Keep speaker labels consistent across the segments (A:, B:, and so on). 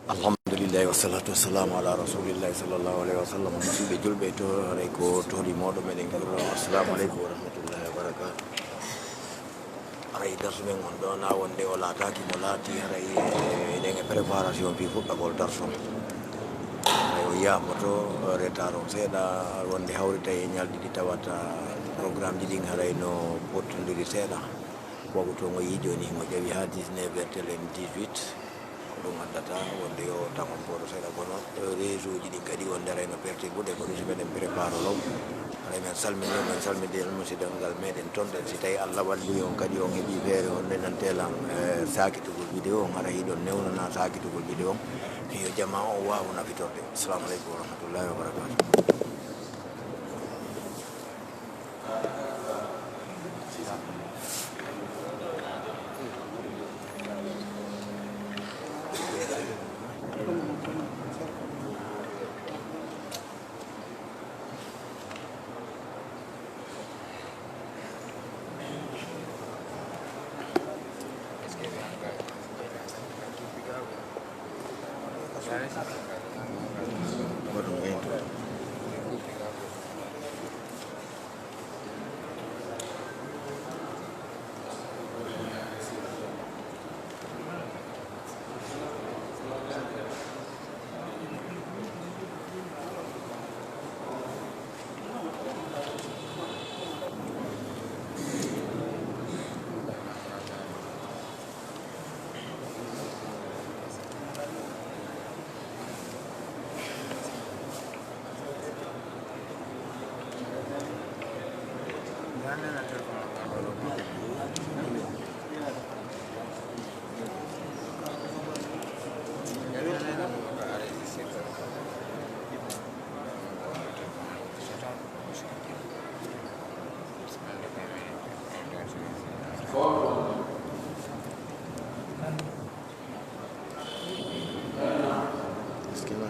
A: Alhamdulillah wassalatu wassalamu ala rasulillahi sallallahu alaihi wasallam. Musidɓe julɓe to haray ko toɗi mawɗo meɗen kirro assalamu aleykum wa rahmatullahi wa barakatu. Haray darsu men on ɗo na wonde o laataki mo laati haray eɗen e préparation fi fuɗɗagol darsu haray o yamoto retard o seeɗa wonde hawrita e ñalɗiɗi tawata programme ji ɗin haray no pottodiri seeɗa wagu to mo yi joni mo ƴawi ha 19 heures telen 18 ɗum addata wonde yo tamon boɗo seeɗa kono réseau ji ɗin kadi wonde arayno perte guɗe ko ɗum so meɗen prépare law haray men salmidi musidal ngal meɗen toon ɗen si tawi allah walli on kadi on heeɓi feere on ndenantelan sakitugol vidéo on ara hiɗon newnana sakitugol vidéo on yo jama on wawa nafitorde. Assalamu aleykum wa rahmatullahi wa barakatu.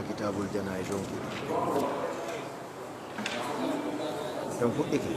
A: Kitabul Janaiz on fuɗɗike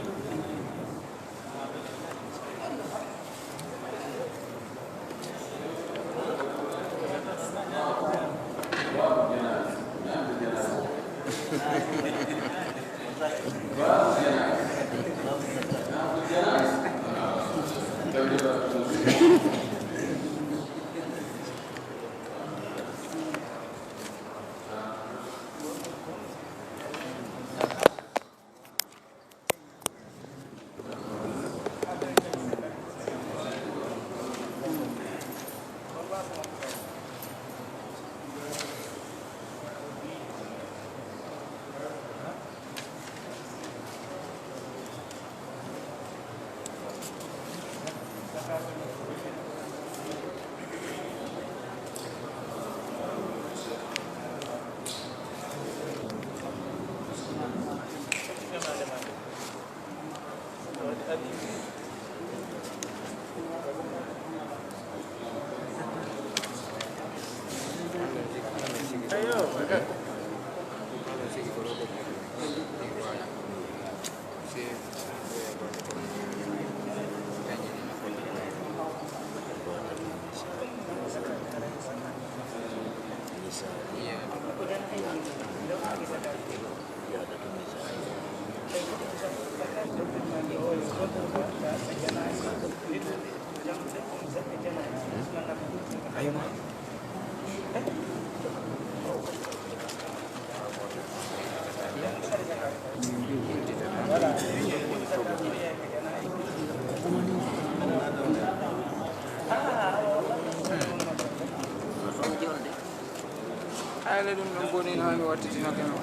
B: Ayla ɗum ɗon boni no mi wattitinoke no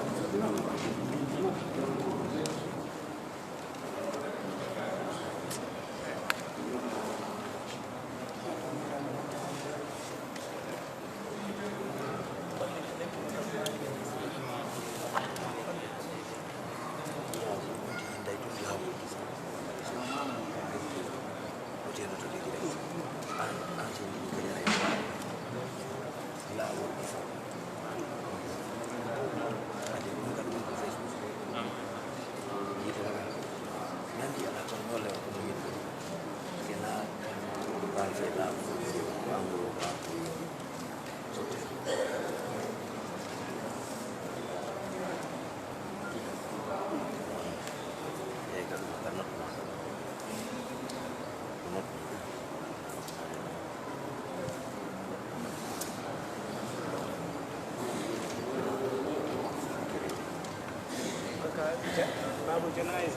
B: باب الجنائز.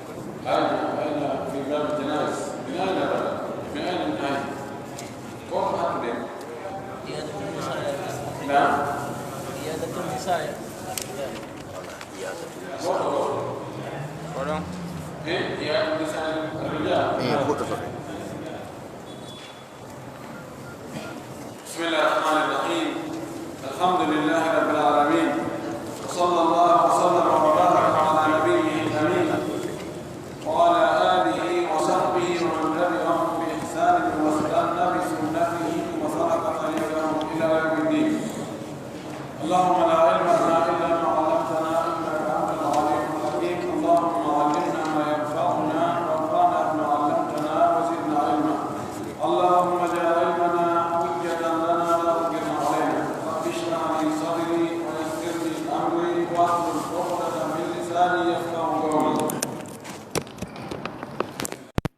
C: أين في باب الجنائز؟ من أين بدأ؟ من أين انتهى؟ كم أقدم؟
D: عيادة النساء.
C: نعم.
D: عيادة النساء.
B: Pardon?
C: عيادة النساء الرجال. بسم الله الرحمن الرحيم. الحمد لله رب العالمين، وصلى الله وسلم وبارك على نبيه الأمين وعلى آله وصحبه ومن تبعهم بإحسان واستنى بسنته وسلك طريقهم إلى يوم الدين. اللهم لا علم لنا إلا ما علمتنا إنك أنت العليم الحكيم. اللهم علمنا ما ينفعنا وانفعنا بما علمتنا وزدنا علما. اللهم اجعل علمنا حجة لنا لا حجة علينا. رب اشرح لي صدري ويسر لي أمري واحلل عقدة من لساني يفقهوا قولي.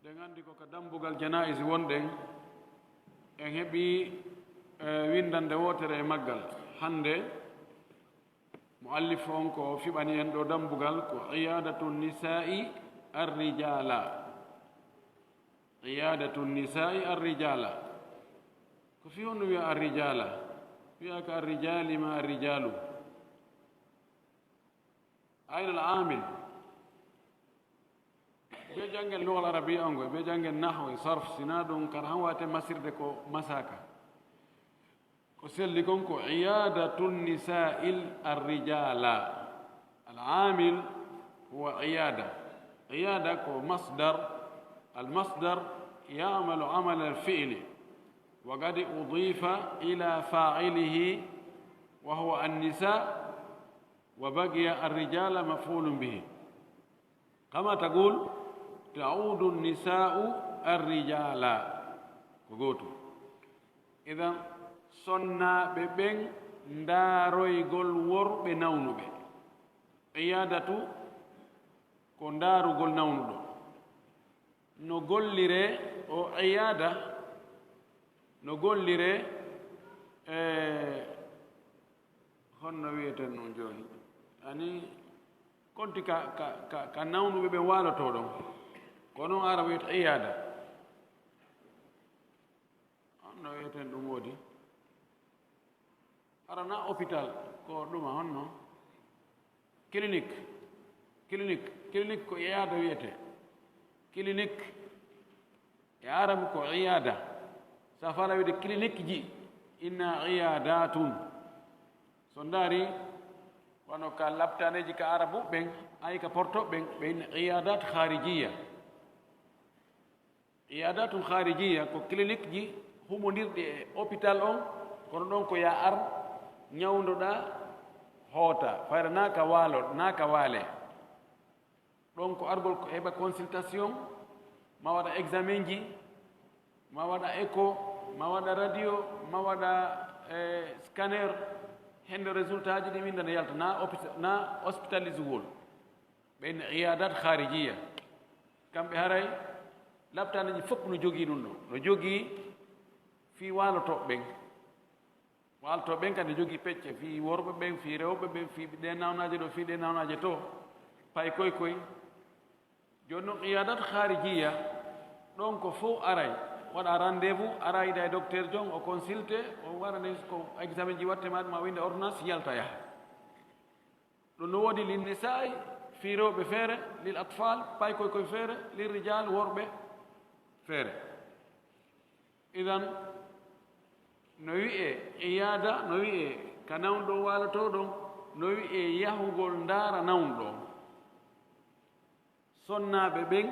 C: Dengan ko dambugal janais wonden en heɓi windande wotere e maggal. Hande muallif on ko fiɓani en ɗo dambugal ko iyadatu nisai arrijala. Iyadatu nisai arrijala ko fi on wiya arrijala, wiya ka arrijali ma arrijalu. Ayna al-amil be jangen lugal arabiya on go be jangen nahwu sarf sina ɗum kar han wate masirde ko masaka ko selli kon ko iyadatu nisa'il arrijala. Al-amil huwa iyada ko masdar. المصدر يعمل عمل الفعل وقد أضيف إلى فاعله وهو النساء وبقي الرجال مفعول به، كما تقول تعود النساء الرجال كوغوتو. إذا صنع ببن ndaroy gol worbe nawnube. Iyadatu ko ndarugol nawnudo. No gollire o iyada no gollire honno wiyeten non joni ani konti ka nawnuɓe ɓe waloto ɗon ko noon ara wiyeta iyada. honno wiyeten ɗum woodi ara na hôpital ko ɗuma honno clinique ko iyada wiyete. clinique e arabe ko iyada. sa fala wide clinique ji inna iyadatun. so ndaari wano ka laptaneji ka arabu ɓen ay ka porto ɓen ɓe inna iyadat kharijiya. iyadatun kharijiya ko clinique ji humodirɗi e hôpital on kono ɗon ko ya ar ñawdoɗa hoota fayra naka waale ɗon ko argol ko heɓa consultation ma waɗa examen ji ma waɗa écho ma waɗa radio ma waɗa scanner hende résultat ji ɗi min dana yalta na hospitalise wol ɓen iyadat kharijiya. kamɓe haray laptaneji fof no jogii ɗum ɗo no jogii fi walotoɓe ɓen kadi jogii pecce fi worɓe ɓen fi rewɓe ɓen fi ɗe nawnaje ɗo fi ɗe nawnaje to pay koy joni noon iyadat kharijiya ɗon ko fof aray waɗa rendez-vous ara yida e docteur jon o consulte o warane ko examen ji watte maɗum ma winde ordonnance yalta yaha. ɗum no woodi lin nisa'i fi rewɓe feere, lil atfal pay koye feere, lil rijal worɓe feere. idan no wi'e iyada no wi'e ka nawɗo waloto ɗon no wi'e yahugol ndaara nawɗo. sonnaɓe ɓen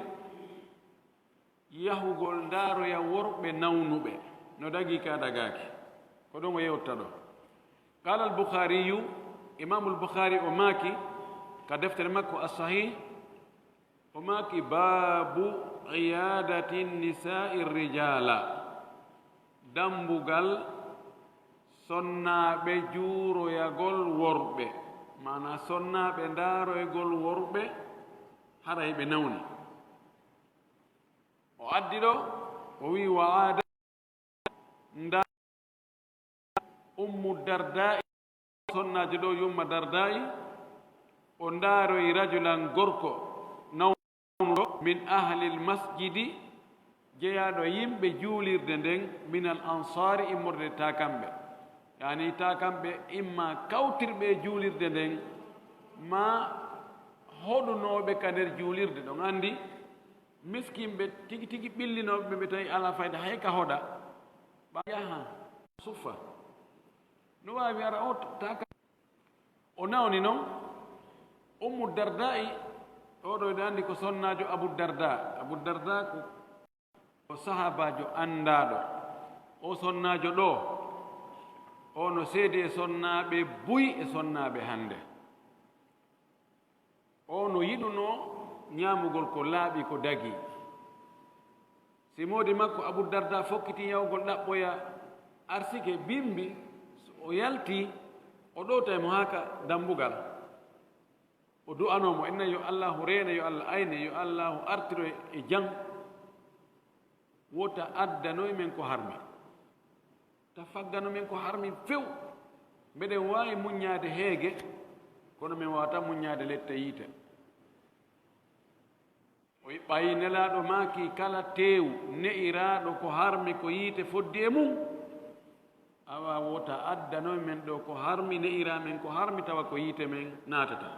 C: yahugol ndaaroya worɓe nawnuɓe no dagi ka dagaki ko ɗon o yewta ɗo. qala al-bukhariyu imamu al-bukhari o maaki ka deftere makko as-sahih o maaki babu iyadati nisa'i rijala dambugal sonnaɓe juuroyagol worɓe mana sonnaɓe ndaaroygol worɓe hara heɓe nawni. o addi ɗo o wi wa ada nda ummu dardai sonnaji ɗo yumma dardai ndaroy rajulan gorko nawnuɗo min ahli lmasjidi jeyaɗo yimɓe juulirde nden min al ansari immorde ta kamɓe yani ta kamɓe imma kawtirɓe juulirde nden ma hoɗunoɓe ka nder juulirde ɗon andi miskinɓe tigi tigi ɓillinoɓe ɓe tawi ala fayda hay ka hoɗa ɓa yaha suffa no wawi ara o taka o nawni noon ummu dardai oɗo ene andi ko sonnajo abou darda ko sahabajo andaɗo o sonnajo ɗo o no seedi e sonnaɓe buy e sonnaɓe hande o no yiɗuno ñamugol ko laaɓi ko dagi si modi makko abou darda fokkiti yawgol ɗaɓɓoya arsike bimbi o yalti o ɗowtaymo haka dambugal o du'anomo inna yo allahu reena yo allah ayne yo allahu artiro e jang wota addanoy men ko harmi ta faggano men ko harmi few mbeɗen wawi muññade heege kono min wawata muññade letta yiite o ɓayi nelaɗo maaki kala tew ne'iraɗo ko harmi ko yiite foddi e mum awa wota addanoy men ɗo ko harmi ne'ira men ko harmi tawa ko yiite men natata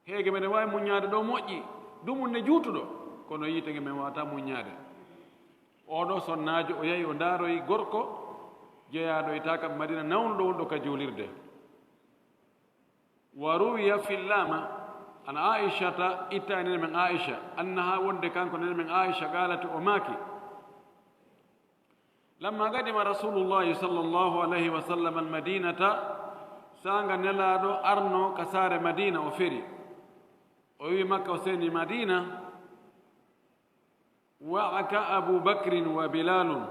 C: heege meɗen wawi muññade ɗo moƴƴi dumum ne juutuɗo kono yiitege men wawata muññade oɗo sonnajo o yahi o ndaaroyi gorko jeeyaɗo e taka madina nawnuɗo wonɗo ka juulirde wa ruwiya fillama an aishata itta nene men aicha annaha wonde kanko nene men aicha qalati o maaki lamma gadima rasulullahi sallllahu alayhi wa sallam almadinata sanga nelaɗo arno ka saare madina o feri o wi makka o seni madina wa'aka abu bakrin wa bilalun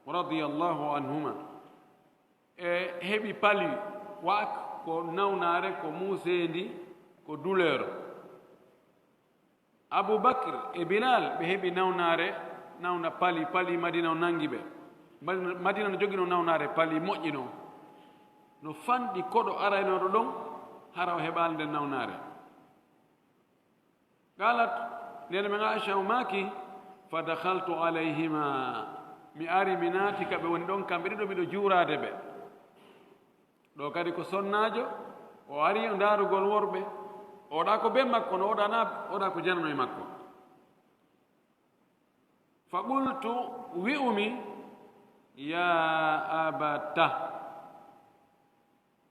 C: radiyallahu anhuma e heɓi pali wa'ak ko nawnare ko musendi ko douleur aboubacre e bilal ɓe heɓi nawna pali madina o nangi ɓe madina no jogino nawnare pali moƴƴino no fanɗi koɗo araynoɗo ɗon hara o heɓali nden nawnare qalat nene men aicha o maaki fa dahaltu alayhima mi ari mi naati ka ɓe woni ɗon kamɓe ɗiɗo miɗo juurade ɓe ɗo kadi ko sonnajo o ari o ndaarugol worɓe oɗa ko be makko no oɗa ko janano e makko fa qultu wi'umi ya abata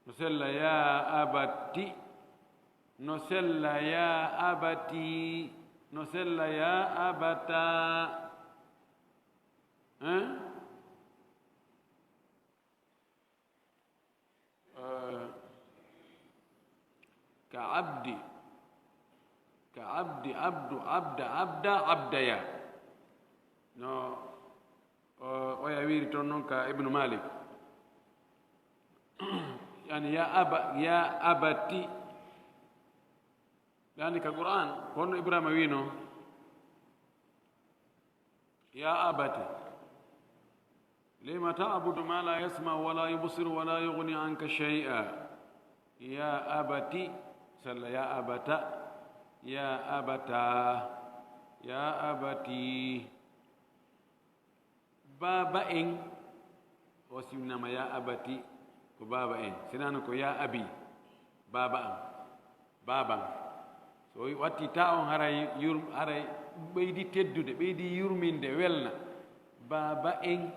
C: no sella ya abati no sella ya abati no sella ya abata كعبد عبد عبديا no o yawiri toon noon ka ibnu malik yani ya abati yani ka qur'an honno ibrahima wino ya abati lima ta'budu ma la yasma wala yubsiru wala yughni anka shay'a ya abati salla ya abata ya abata ya abati baba en o simnama ya abati ko baba en sinano ko ya abi baba am baban so watti ta on haray haray ɓeydi teddude ɓeydi yurminde welna baba en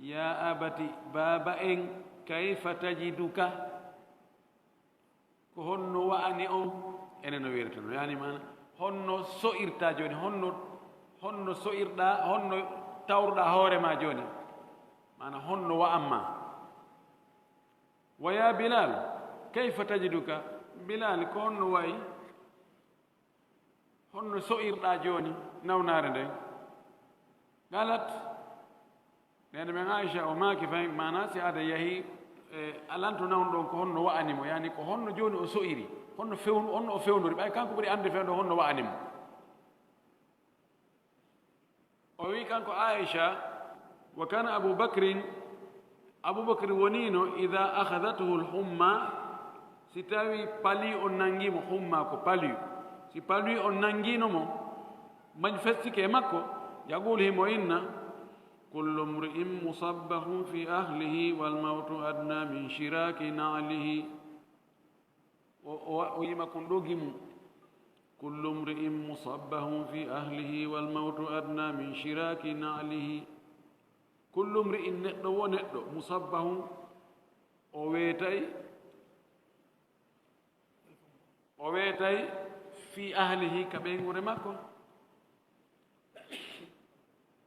C: ya abati baba en kayfa tajiduka ko honno wa'ani on ene no wirata no yani mana honno so'irta joni honno so'irɗa honno tawruɗa hoorema joni mana honno wa'anma wa ya bilal kayfa tajiduka bilal ko honno wayi honno so'irɗa joni nawnare nden galat nene men aicha o maaki fay mana si ada yahi alanto nawno ɗon ko honno wa'animo yani ko honno joni o so'iri honno o fewnori ɓay kanko ɓuri ande fewndo honno wa'animo o wi kanko aicha wa kana aboubacre wonino ida ahadathu lhumma si tawi pali on nangimo humma ko paliyu si pali on nanginomo manifestike e makko yaqul himo inna kullu mri'in musabbahun fi ahlihi wal mautu adna min shiraki na'lihi o yima kon ɗo gimu kullu mri'in musabbahun fi ahlihi wal mautu adna min shiraki na'lihi kullu mri'in neɗɗo wo neɗɗo musabbahun o weetay fi ahlihi ka ɓeygure makko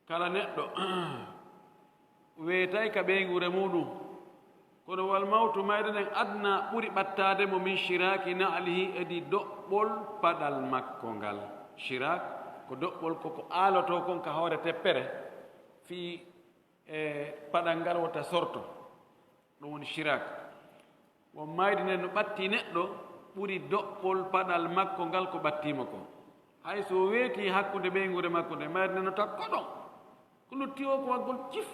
C: kala neɗɗo weetay ka ɓeygure muɗum kono wal mawtu mayde nden adna ɓuri ɓattade mo min shiraki na'lihi edi doɓɓol paɗal makko ngal shirak ko doɓɓol koko aaloto kon ka hoore teppere fi paɗal ngal wota sorto ɗum woni shirak won mayde nden no ɓatti neɗɗo ɓuri doɓɓol paɗal makko ngal ko ɓattima ko hay so weeti hakkude ɓeygure makko nde mayde nden no takko ɗon ko lutti o ko waggol cif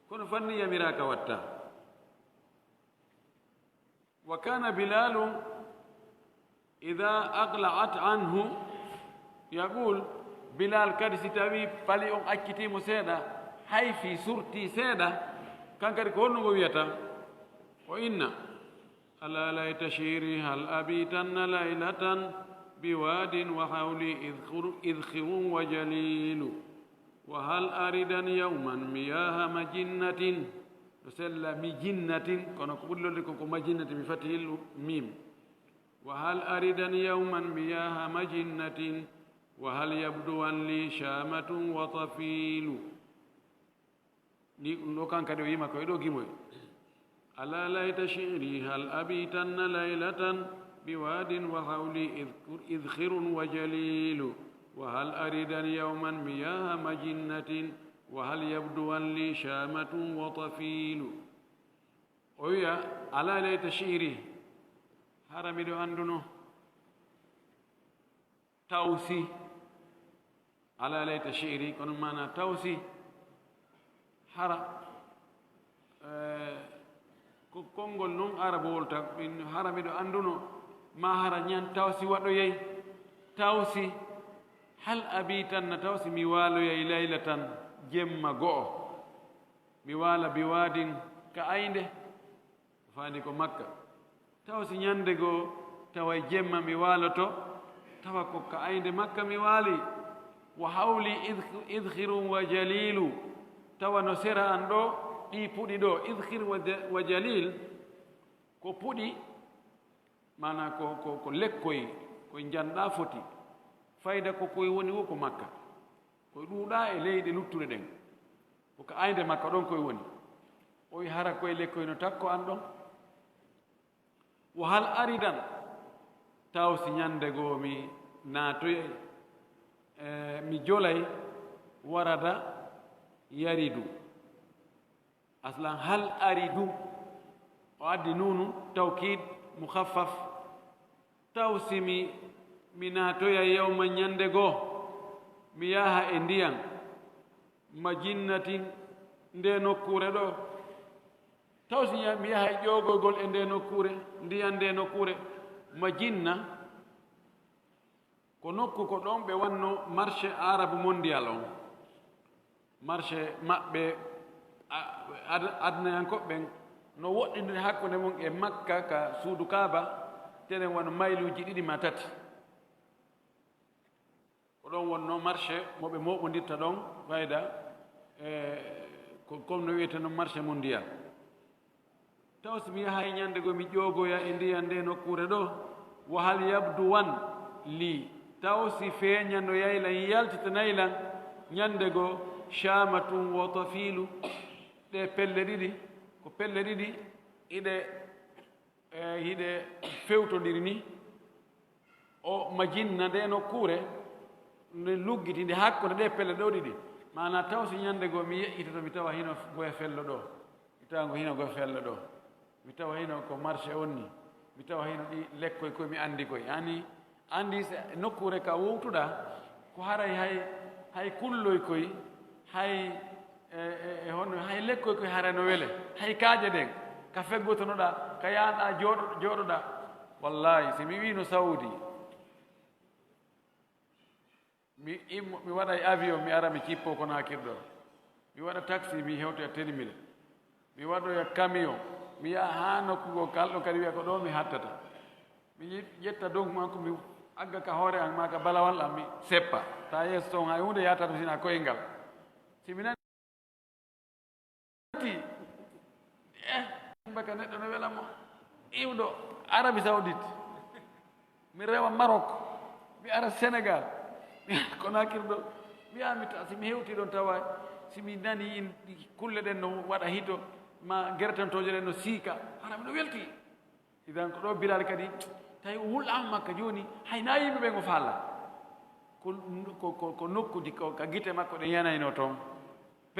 C: kono fanni yamiraka watta wa kana bilalu ida aqla'at anhu yaqul bilal kadi si tawi pali on accitimo seeɗa hay fi surti seeɗa kankadi ko honno ngo wiyata o inna ala layta shiri hal abitanna laylatan biwadin wa hawli idkhirun wa jalilu wa hal aridan yawman miyaha majinnatin ɗo sella mijinnatin kono ko ɓullolde ko majinnati mi fati hillu mim wa hal aridan yawman miyaha majinnatin wa hal yabduwan li shamatun wa tafilu ni ɗum ɗo kankadi o yima koye ɗo gimoy ala layta shiri hal abitanna laylatan biwadin wa hawli idkhirun wa jalilu وهل أريدا يوما مياه مجنة وهل يبدوا لي شامة وطفيل ويا على ليت شعري حرمي دو عندنا توسي على ليت شعري كن معنا توسي حرم كونغول نون عربول تك حرمي دو عندنا ما حرنيان توسي ودو يي توسي hal abitanna taw si mi waaloyay laylatan jemma go'o mi waala biwadin ka aynde faandi ko makka taw si ñande goo taway jemma mi waaloto tawa ko ka aynde makka mi waali wa hawli idkhirun wa jalilu tawa no sera an ɗo ɗi puɗi ɗo idkhir wa jalil ko puɗi mana ko lekkoy koye janɗa foti fayda ko koye woni wo ko makka koye ɗuuɗa e leyɗe luttuɗe ɗen koko aynde makka ɗon koye woni o wi hara koye lekkoye no takko an ɗon wo hal aridan taw si ñande goo mi naatoyay mi jolay warada yaridu aslan hal aridu o addi nunu tawkid mukhaffaf taw si mi naatoya yawma ñande goo mi yaha e ndiyan majinnatin nde nokkure ɗo taw si mi yaha e ƴoogolgol e nde nokkure ndiyan nde nokkure majinna ko nokku ko ɗon ɓe wanno marché arabe mondial on marché maɓɓe adnayankoɓɓen no woɗɗindiri hakkunde mum e makka ka suudu kaaba tenen wano mayluji ɗiɗi ma tati ko ɗon wonno marché moɓe moɓodirta ɗon fayda comme no wiyete noon marché mondial taw so mi yaha e ñande goo mi ƴoogoya e ndiyan nde nokkure ɗo wo hal yabdu wan li taw si feeña no yaylan yaltita naylan ñande goo shamatun wo tafilu ɗe pelle ɗiɗi ko pelle ɗiɗi hiɗe fewtodiri ni o majinna nde nokkure nde luggiti nde hakkude ɗe pelle ɗo ɗiɗi mana taw si ñande goo mi yeƴƴitoto mi tawa hino goye fello ɗo mi tawa ngo hino goye fello ɗo mi tawa hino ko marché on ni mi tawa hino ɗi lekkoye koye mi anndi koye ani anndi nokkure ka wowtuɗa ko haray hay kulloy koye hay hono hay lekkoye koye harano wele hay kaaje ɗen ka feggotonoɗa ka yaanɗa jooɗoɗa wallahi si mi wino saudi mi waɗa e avion mi ara mi cippo kono hakkirɗo mi waɗa taxi mi hewto e télimile mi waɗoya camion mi yaha ha nokkugo kalɗo kadi wiya ko ɗo mi hattata mi ƴetta donc manko mi agga ka hoore an ma ka balawal am mi seppa ta yeeso toon hay hunde yatata sina koyngal simi nani mbaka neɗɗo no welamo iwɗo Arabie Saoudite mi rewa Maroc mi ara Sénégal mi ara Konakirɗo mi yaha mi ta simi hewti ɗon tawa simi nani in kulle ɗen no waɗa hito ma guertantoje ɗen no siika hara miɗo welti idan ko ɗo Bilal kadi tawi o wulɗama makka joni hayna yimɓe ɓe ngo faalla ko nokkuji ka guite makko ɗe yanayno toon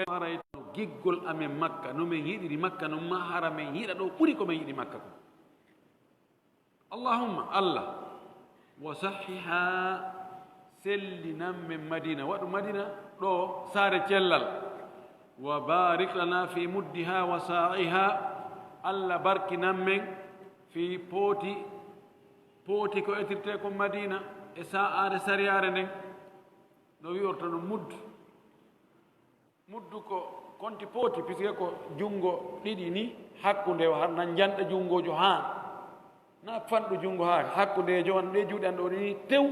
C: arayno giggol amen makka no min yiɗiri makka no ma hara min yiɗa ɗo ɓuri ko min yiɗi makka ko allahumma allah wa sahiha sellinan min madina waɗu madina ɗo saare cellal wa barik lana fi muddiha wa sa'iha allah barkinan men fi pooti ko etirte ko madina e sa'are sariyare nden no wiyorta no muddu ko konti pooti puisque ko junngo ɗiɗi ni hakkunde o har nan janɗa junngojo ha na fanɗo junngo ha hakkundejo on ɗe juuɗe an ɗo ni tew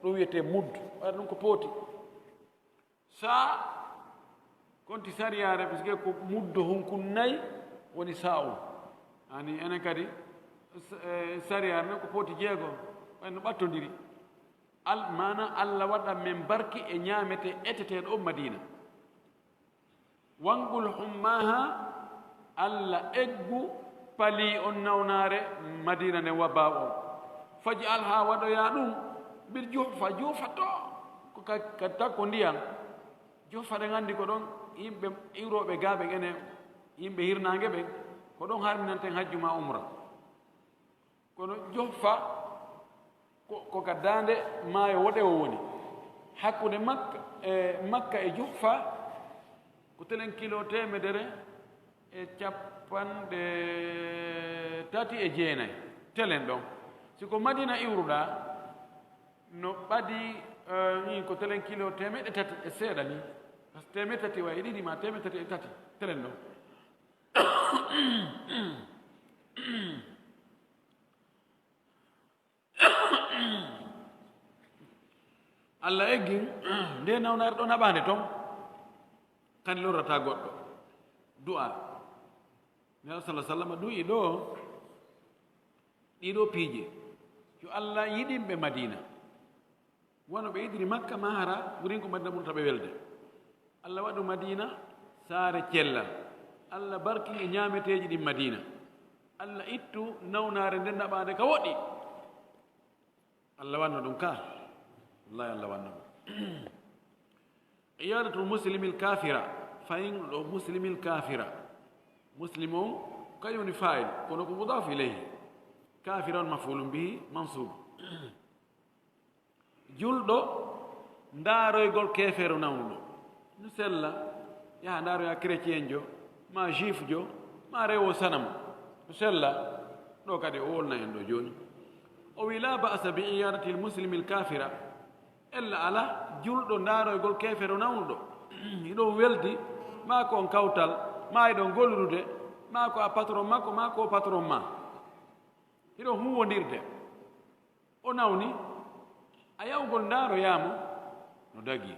C: ɗo wiyete muddu waɗa ɗum ko pooti sa konti sariyare puisque ko muddo hunkun nayi woni sa'u ani enen kadi sariyare nen ko pooti jeego wayno ɓattodiri mana allah waɗa men barki e ñaamete eteteɗo madina wangul hummaha allah eggu pali on nawnare madina nden wabba on faji al ha waɗoya ɗum bir juufa to ko kadi takko ndiyam juufaɗe gandi ko ɗon yimɓe iwroɓe gaaɓe ene yimɓe hirnangue ɓen ko ɗon harminanten hajjuma umra kono juufa ko ka dande maayo woɗe o woni hakkude makka e juufa ko telen kilo temedere e capanɗe tati e jeenayi telen ɗon siko madina iwruɗa no ɓadi ni ko telen kilo temeɗe tati e seeɗa ni par ce que temeɗe tati wayi ɗiɗi ma temeɗe tati e tati telen ɗon allah eggin nde nawnare ɗo naɓande toon kadi lorrata goɗɗo du'a nela sallah sallam du'i ɗo ɗiɗo piije yo allah yiɗinɓe madina wono ɓe yiɗiri makka ma hara ɓurin ko madina ɓurta ɓe welde allah waɗu madina saare cellal allah barkin e ñaameteji ɗin madina allah ittu nawnare nden naɓande ka woɗɗi allah wanno ɗum ka wallahi allah wanno ɗum iyadatul muslimil kafira fayin ɗo muslimil kafira muslim on kañum woni fa'il kono ko mudaf ilayhi kafira on mafulum bihi mansub julɗo ndaaroygol kefeero nawnuɗo no sella yaha ndaaroya chrétien jo ma juif jo ma rewo sanam no sella ɗo kadi o wolna en ɗo joni o wi la ba'sa bi iyadati l muslimi l kafira ella ala julɗo ndaaroygol kefeero nawnuɗo hiɗon weldi ma ko on kawtal ma eɗon gollude ma ko a patron makko ma ko patron ma hiɗon huwondirde o nawni a yawgol ndaaroyamo no dagi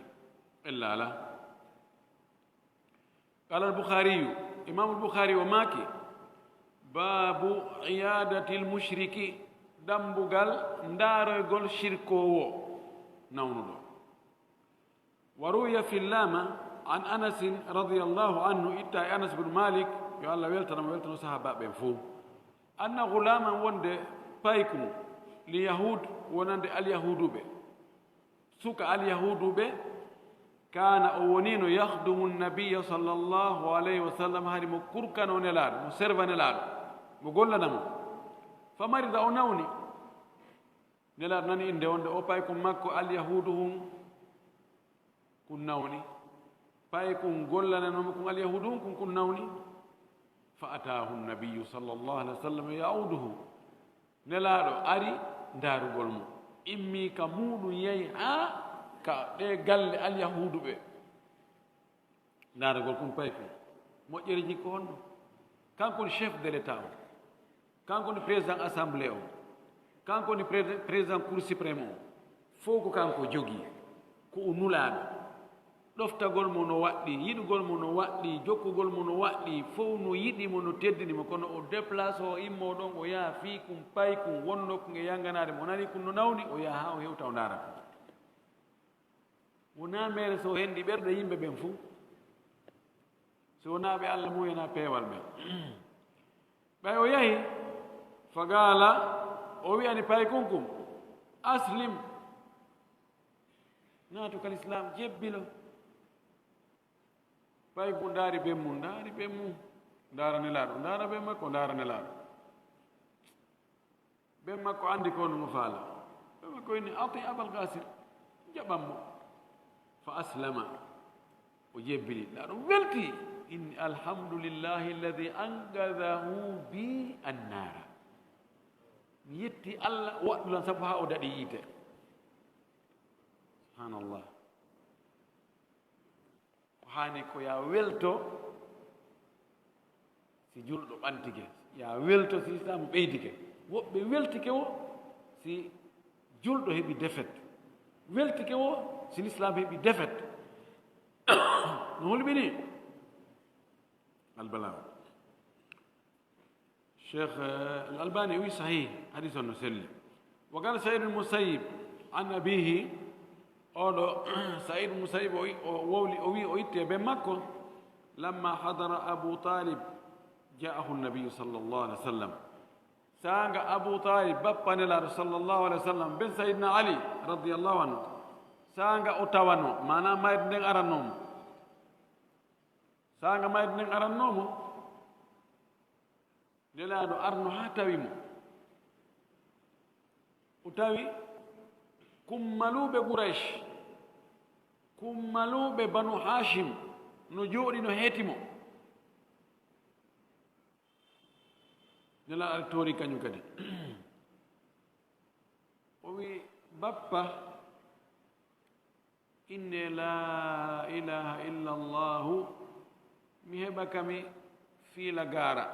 C: ella ala qala al-bukhariyu imam al-bukhari o maaki babu iyadati l-mushriki dambugal ndaaroygol shirkowo nawnuɗo wa ruwiya fi llama an anas radiallahu anhu itta e anas bnu malik yo allah weltanamo weltano sahabaɓen fo anna gulaman wonde paykum li yahud wonande alyahuduɓe suka alyahuduɓe kana o wonino yahdumu nabiya sallllahu alayhi wa sallam hari mo kurkano nelaɗo mo serva nelaɗo mo gollanamo fa marida o nawni nelaɗo nani inde wonde o paykum makko alyahudu hum kun nawni pay kun gollananomo kun alyahudu hum kun nawni fa atahu nabiyu sallllahu alih wa sallam yauduhu nelaaɗo ari ndaarugol mum immi ka muɗum yehi haa ka ɗe galle alyahudu ɓe ndaarugol kum pay kum moƴƴere jikko honno kanko woni chef de l'état o kanko woni président assemblée o kanko woni président cour suprême o fof ko kanko jogii ko o nulaaɗo ɗoftagol mo no waɗɗi yiɗugol mo no waɗɗi jokkugol mo no waɗɗi fof no yiɗimo no teddinimo kono o déplace o immo ɗon o yaha fii kum pay kum wonno kum e yanganade mo nani kum no nawni o yaha haa o hewta o ndaara kum wonaa mere so henndi ɓerɗe yimɓe ɓen fuu so wonaa ɓe allah muyana peewal ɓen ɓay o yahi fagaala o wi'ani pay kunkum aslim naatu kal islam jebbilo pay ko ndaari ɓen mum ndaara nelaaɗo ndaara ɓen makko ndaara nelaaɗo ɓen makko anndi ko no mo faala ɓen makko inni ati abal gasir jaɓanmo fa aslama o jebbini laaɗo welti inni alhamdulillahi alladi angadahu bi annara mi yetti allah waɗɗulan sabu haa o daɗi yiite subhanallah ko haani ko ya welto si julɗo ɓantike ya welto si islamu ɓeydike woɓɓe weltike o si julɗo heɓi défaite weltike o si l'islam heɓi défaite no holɓini albala cheikh الألباني وي صحيح حديث سلي وقال سعيد المسيب عن أبيه أولو سعيد المسيب وولي أوي أويت بمكة لما حضر أبو طالب جاءه النبي صلى الله عليه وسلم سانغ أبو طالب بابا نلا صلى الله عليه وسلم بن سيدنا علي رضي الله عنه سانغ أتوانو مانا ما يدنين أرنوم سانغ ما يدنين أرنوم nelaaɗo arno haa tawi mo o tawi kummaluuɓe Quraysh kummaluuɓe banu hashim no jooɗi no heeti mo nelaaɗo ari toori kañum kadi o wi bappa inne la ilaha illa allahu mi heɓa kami fiila gaara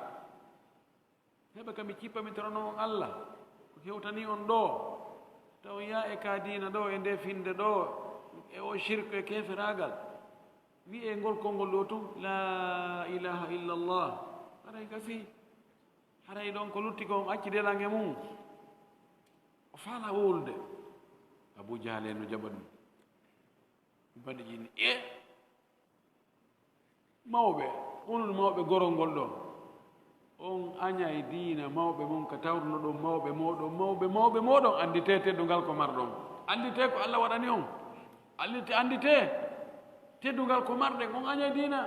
C: heɓa kami cippa mi torano on allah ko hewtani on ɗo taw ya e ka diina ɗo e nde finde ɗo e o shirque e keferagal wiye ngol konngol ɗo tun la ilaha illa llah haray gasi haray ɗon ko lutti ko on acci delange mum o faala wolude abou jahale no jaɓa ɗum mbaɗi jinni mawɓe onon mawɓe gorol ngol ɗo on aña e diina mawɓe mum ka tawruno ɗon mawɓe moɗon andite teddungal ko marɗon andite ko allah waɗani on andite teddungal ko marɗen on aña e diina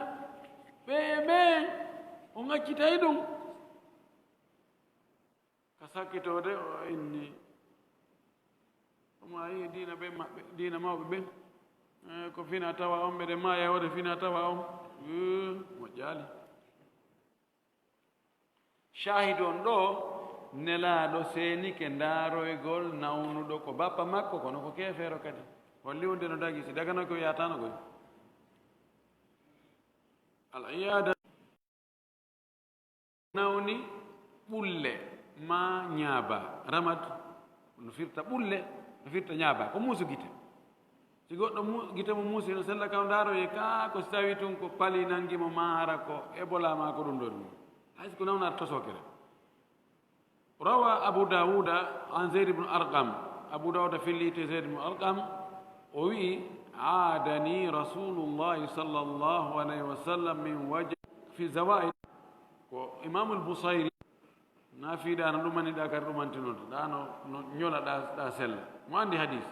C: ɓe e ɓe on accitay ɗum ka sakkitode o inni omo ayi diina ɓe maɓɓe diina mawɓe ɓen ko fina tawa on ɓeɗe ma yewde fina tawa on moƴƴaali shahid on ɗo nelaaɗo seenike ndaaroygol nawnuɗo ko bappa makko kono ko keefeero kadi holli wonde no dagi si dagano ko yatano goy al iyada nawni ɓulle ma ñaaba ramad no firta ɓulle no firta ñaaba ko muusu gite si goɗɗo gite mo muusi no sella kaw ndaaroye ka ko si tawi tun ko pali nangimo ma hara ko ebola ma ko ɗum ɗo ɗum hayso ko nawnar tosokere rawa abu dawuda an zeyd ibnu arqam abu dawuda fillite zeyd ibnu arqam o wi aadani rasulullahi sallllahu alayhi wa sallam min waje fi zawaid ko imamul busayri na fiiɗano ɗumaniɗa kadi ɗumantinoto ɗano no ñolaɗa ɗa sella mo andi hadis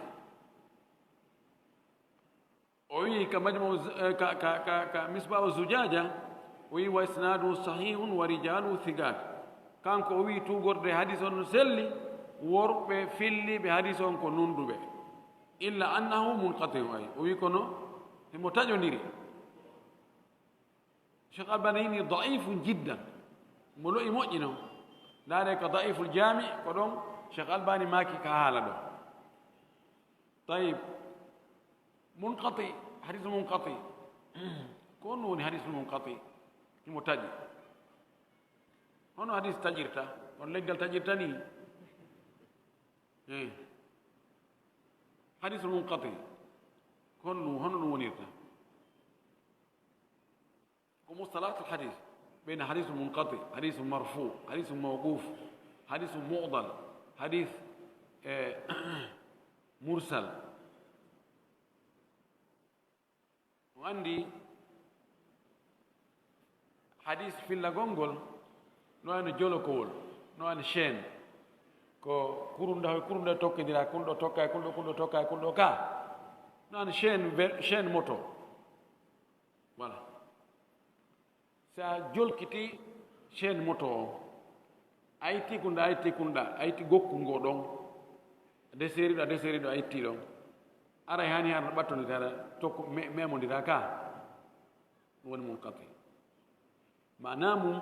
C: o wi ka majmu ka misbahu zujaja o wi wa isnadu sahihun wa rijalu thigat kanko o wi tugorde hadis on no selli worɓe filliɓe hadis on ko nunduɓe illa annahu munqatiu ay o wi kono emo taƴodiri cheikh albanini daifun jiddan mo lo'i moƴƴi noon داري كضعيف الجامع كدوم شيخ الباني ماكي كهالا دو. طيب منقطع حديث منقطع كونوني حديث منقطع المتاجي هنا حديث تجرتا ولقل تجرتني حديث منقطع كونو هنو ونيرتا ومصطلحات الحديث بين حديث منقطع حديث مرفوع حديث موقوف حديث معضل حديث مرسل. وعندي حديث في اللغونغول نوان جولوكول نوان شين ko kurunda tokkidira kuldo tokka kuldo tokka kuldo ka non chaîne moto voilà sa jolkiti chaîne moto ayti kunda ayti gokku ngodon de serido ayti don ara hani har battoni dara tokku memondira ka woni mun qati manamum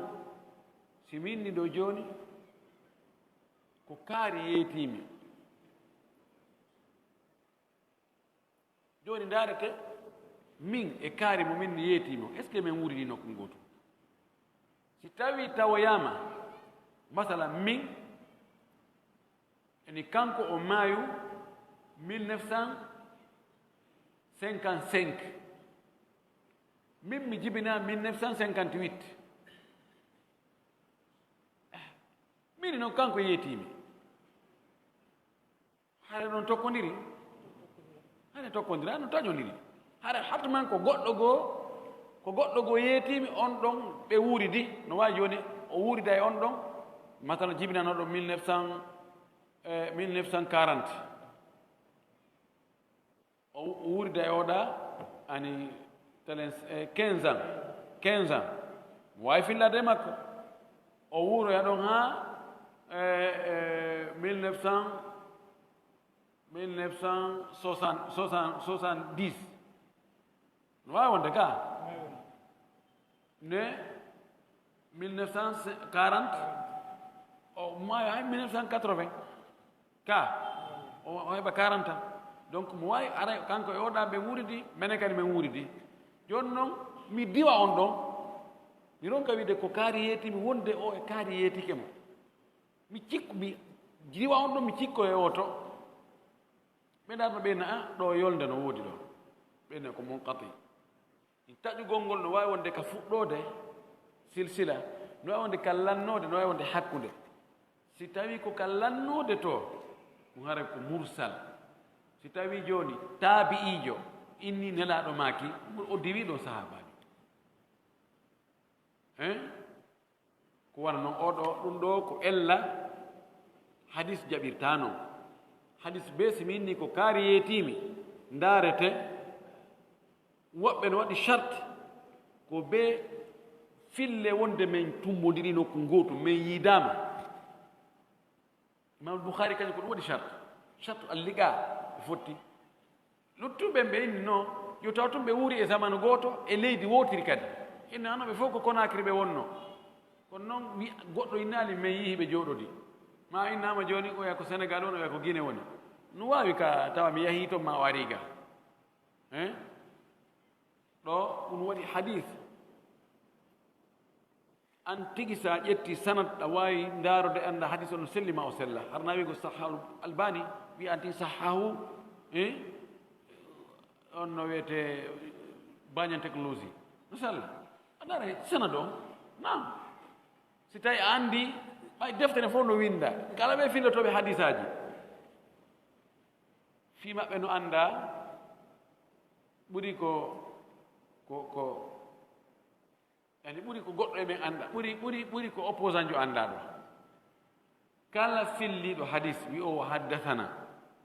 C: siminni do joni ko kaari yeetimi joni ndarete min e kaari mo min yeetimo est ce que min wuuri nokku ngoto si tawi tawoyama masala min eni kanko o maayu 1955 min mi jibina 1958 min non kanko yeetimi hare non tokkondiri hare tokkondira no tañondiri hare hatman ko goɗɗo goo yeetimi on ɗon ɓe wuuridi no wawi joni o wuurida e on ɗon masala jibinanoɗo 1940 o wuurida e oɗa ani telen 15 ans mo wawi fillade makko o wuuroya ɗon ha 1970 no wawi wonde ka ne 1940 o maayo hay 1980 ka o heɓa 40 ans donc mo wawi ara kanko e oɗa ɓe wuuridi minen kadi min wuuridi joni noon mi diwa on ɗon mi ronka wiide ko kaari yeetimi wonde o e kaari yeetike mo mi diwa on ɗon mi cikko e oto ɓe darno ɓeyna ɗo yolde no woodi ɗo ɓeyna ko munqati taƴugol ngol no wawi wonde ka fuɗɗode silsila no wawi wonde ka lannode no wawi wonde hakkude si tawi ko ka lannode to mo hara ko mursal si tawi joni taabi'ijo inni nelaɗo maaki o diwi ɗon sahabaji ko wana noon oɗo ɗum ɗo ko ella hadis jaɓirta noon hadis be si mi inni ko kaari yeetimi ndaarete woɓɓe no waɗi charte ko be fille wonde min tumbodiri nokku gootu min yiidama imam boukhari kañum ko ɗum waɗi charte alliga e fotti luttuɓe ɓe inni noon yo taw tum ɓe wuuri e zamanu gooto e leydi wootiri kadi inne hano ɓe fof ko Conakry ɓe wonno kono noon goɗɗo innali min yihi ɓe jooɗodi ma innama joni o wiya ko Sénégal woni o wiya ko Guinée woni no wawi ka tawa mi yahi toon ma o ari ga ɗo ɗum waɗi hadis an tigi sa ƴetti sanad a wawi ndaarode anda hadis o no sellima o sella harna wi ko sahahu albani wi anti sahahu on no wiyete bañan technologie no sella aɗara sanad o nam si tawi a andi ɓay deftere fof no winda kala ɓe fillotoɓe hadisaji fi maɓɓe no anda ɓuri ko yani ɓuri ko goɗɗo e men anda ɓuri ko opposant jo anda ɗo kala filliɗo hadis wi o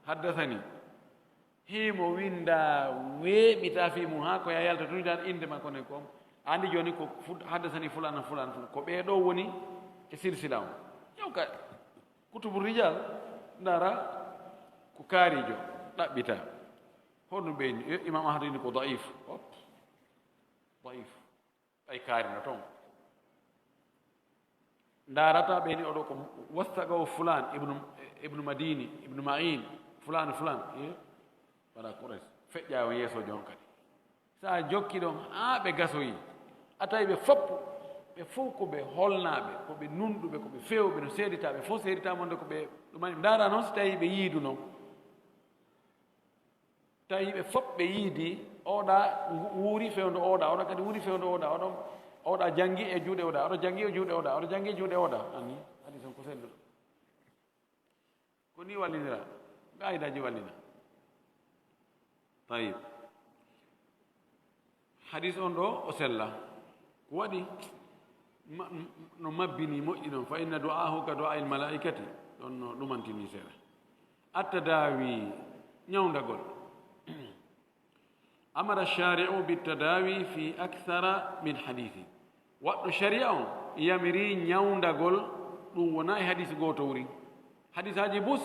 C: haddathani himo winda weeɓita fi mum ha ko ya yalta tunidan inde makko ne kom andi joni ko haddathani fulana ko ɓeeɗo woni e silsila o yewka kutubu rijal ndara ko kaarijo ɗaɓɓita honno ɓeyni imam ahadini ko daif ay kaarino toon ndarata ɓeni oɗo ko wastago fulan ibnu madini ibnu ma'in fulan wala kores feƴƴawo yeeso jon kadi sa jokki ɗon ha ɓe gasoyi a tawi ɓe foppu ɓe fof ko ɓe holnaɓe ko ɓe nunɗuɓe ko ɓe fewɓe no seeditaɓe fof seeditamonde ko ɓe ɗumani ndara noon so tawi ɓe yiidu noon tawi ɓe fof ɓe yiidi oɗa wuuri fewndo oɗa kadi wuuri fewndo oɗa janggi e juuɗe oɗa oɗo janggi e juuɗe oɗa oɗo janggi e juuɗe oɗa anni adi son ko selluɗo ko ni wallinira gayidaji wallina tayib hadis on ɗo o sella ko waɗi no mabbini moƴƴi noon fa inna du'ahu ka du'a il malaikati ɗon no ɗumantini seeɗa attadawi ñawdagol amara shari'u bittadawi fi akthara min hadithi waɗɗo sharia on yamiri ñawdagol ɗum wona e hadis goto wuri hadis haji bus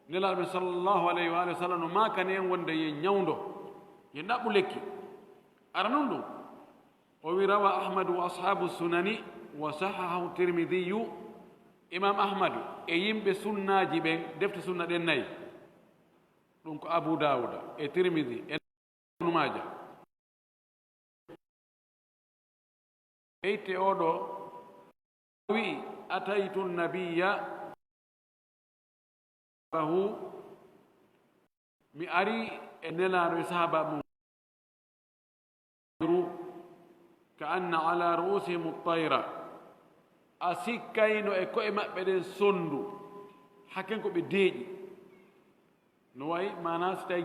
C: nelaɗo sallllahu alayhi wa alihi wa sallam no makani en wonde ye ñawdo ye ɗaɓɓu lekki ara noon ɗum o wi rawa ahmadu wa ashabu sunani wa sahahahu tirmidiyu imam ahmadu e yimɓe sunnaji ɓen defte sunna ɗen nayyi ɗum ko abu dawuda e tirmidi e ibnu maja ɓeyte oɗo wi ataytu nabiya hu mi ari e nelaɗo e sahaba mum ka anna ala ru'usihim at-tayra a sikkayno e koye maɓɓe ɗen sondu hakken ko ɓe deeƴi no wayi mana so tawi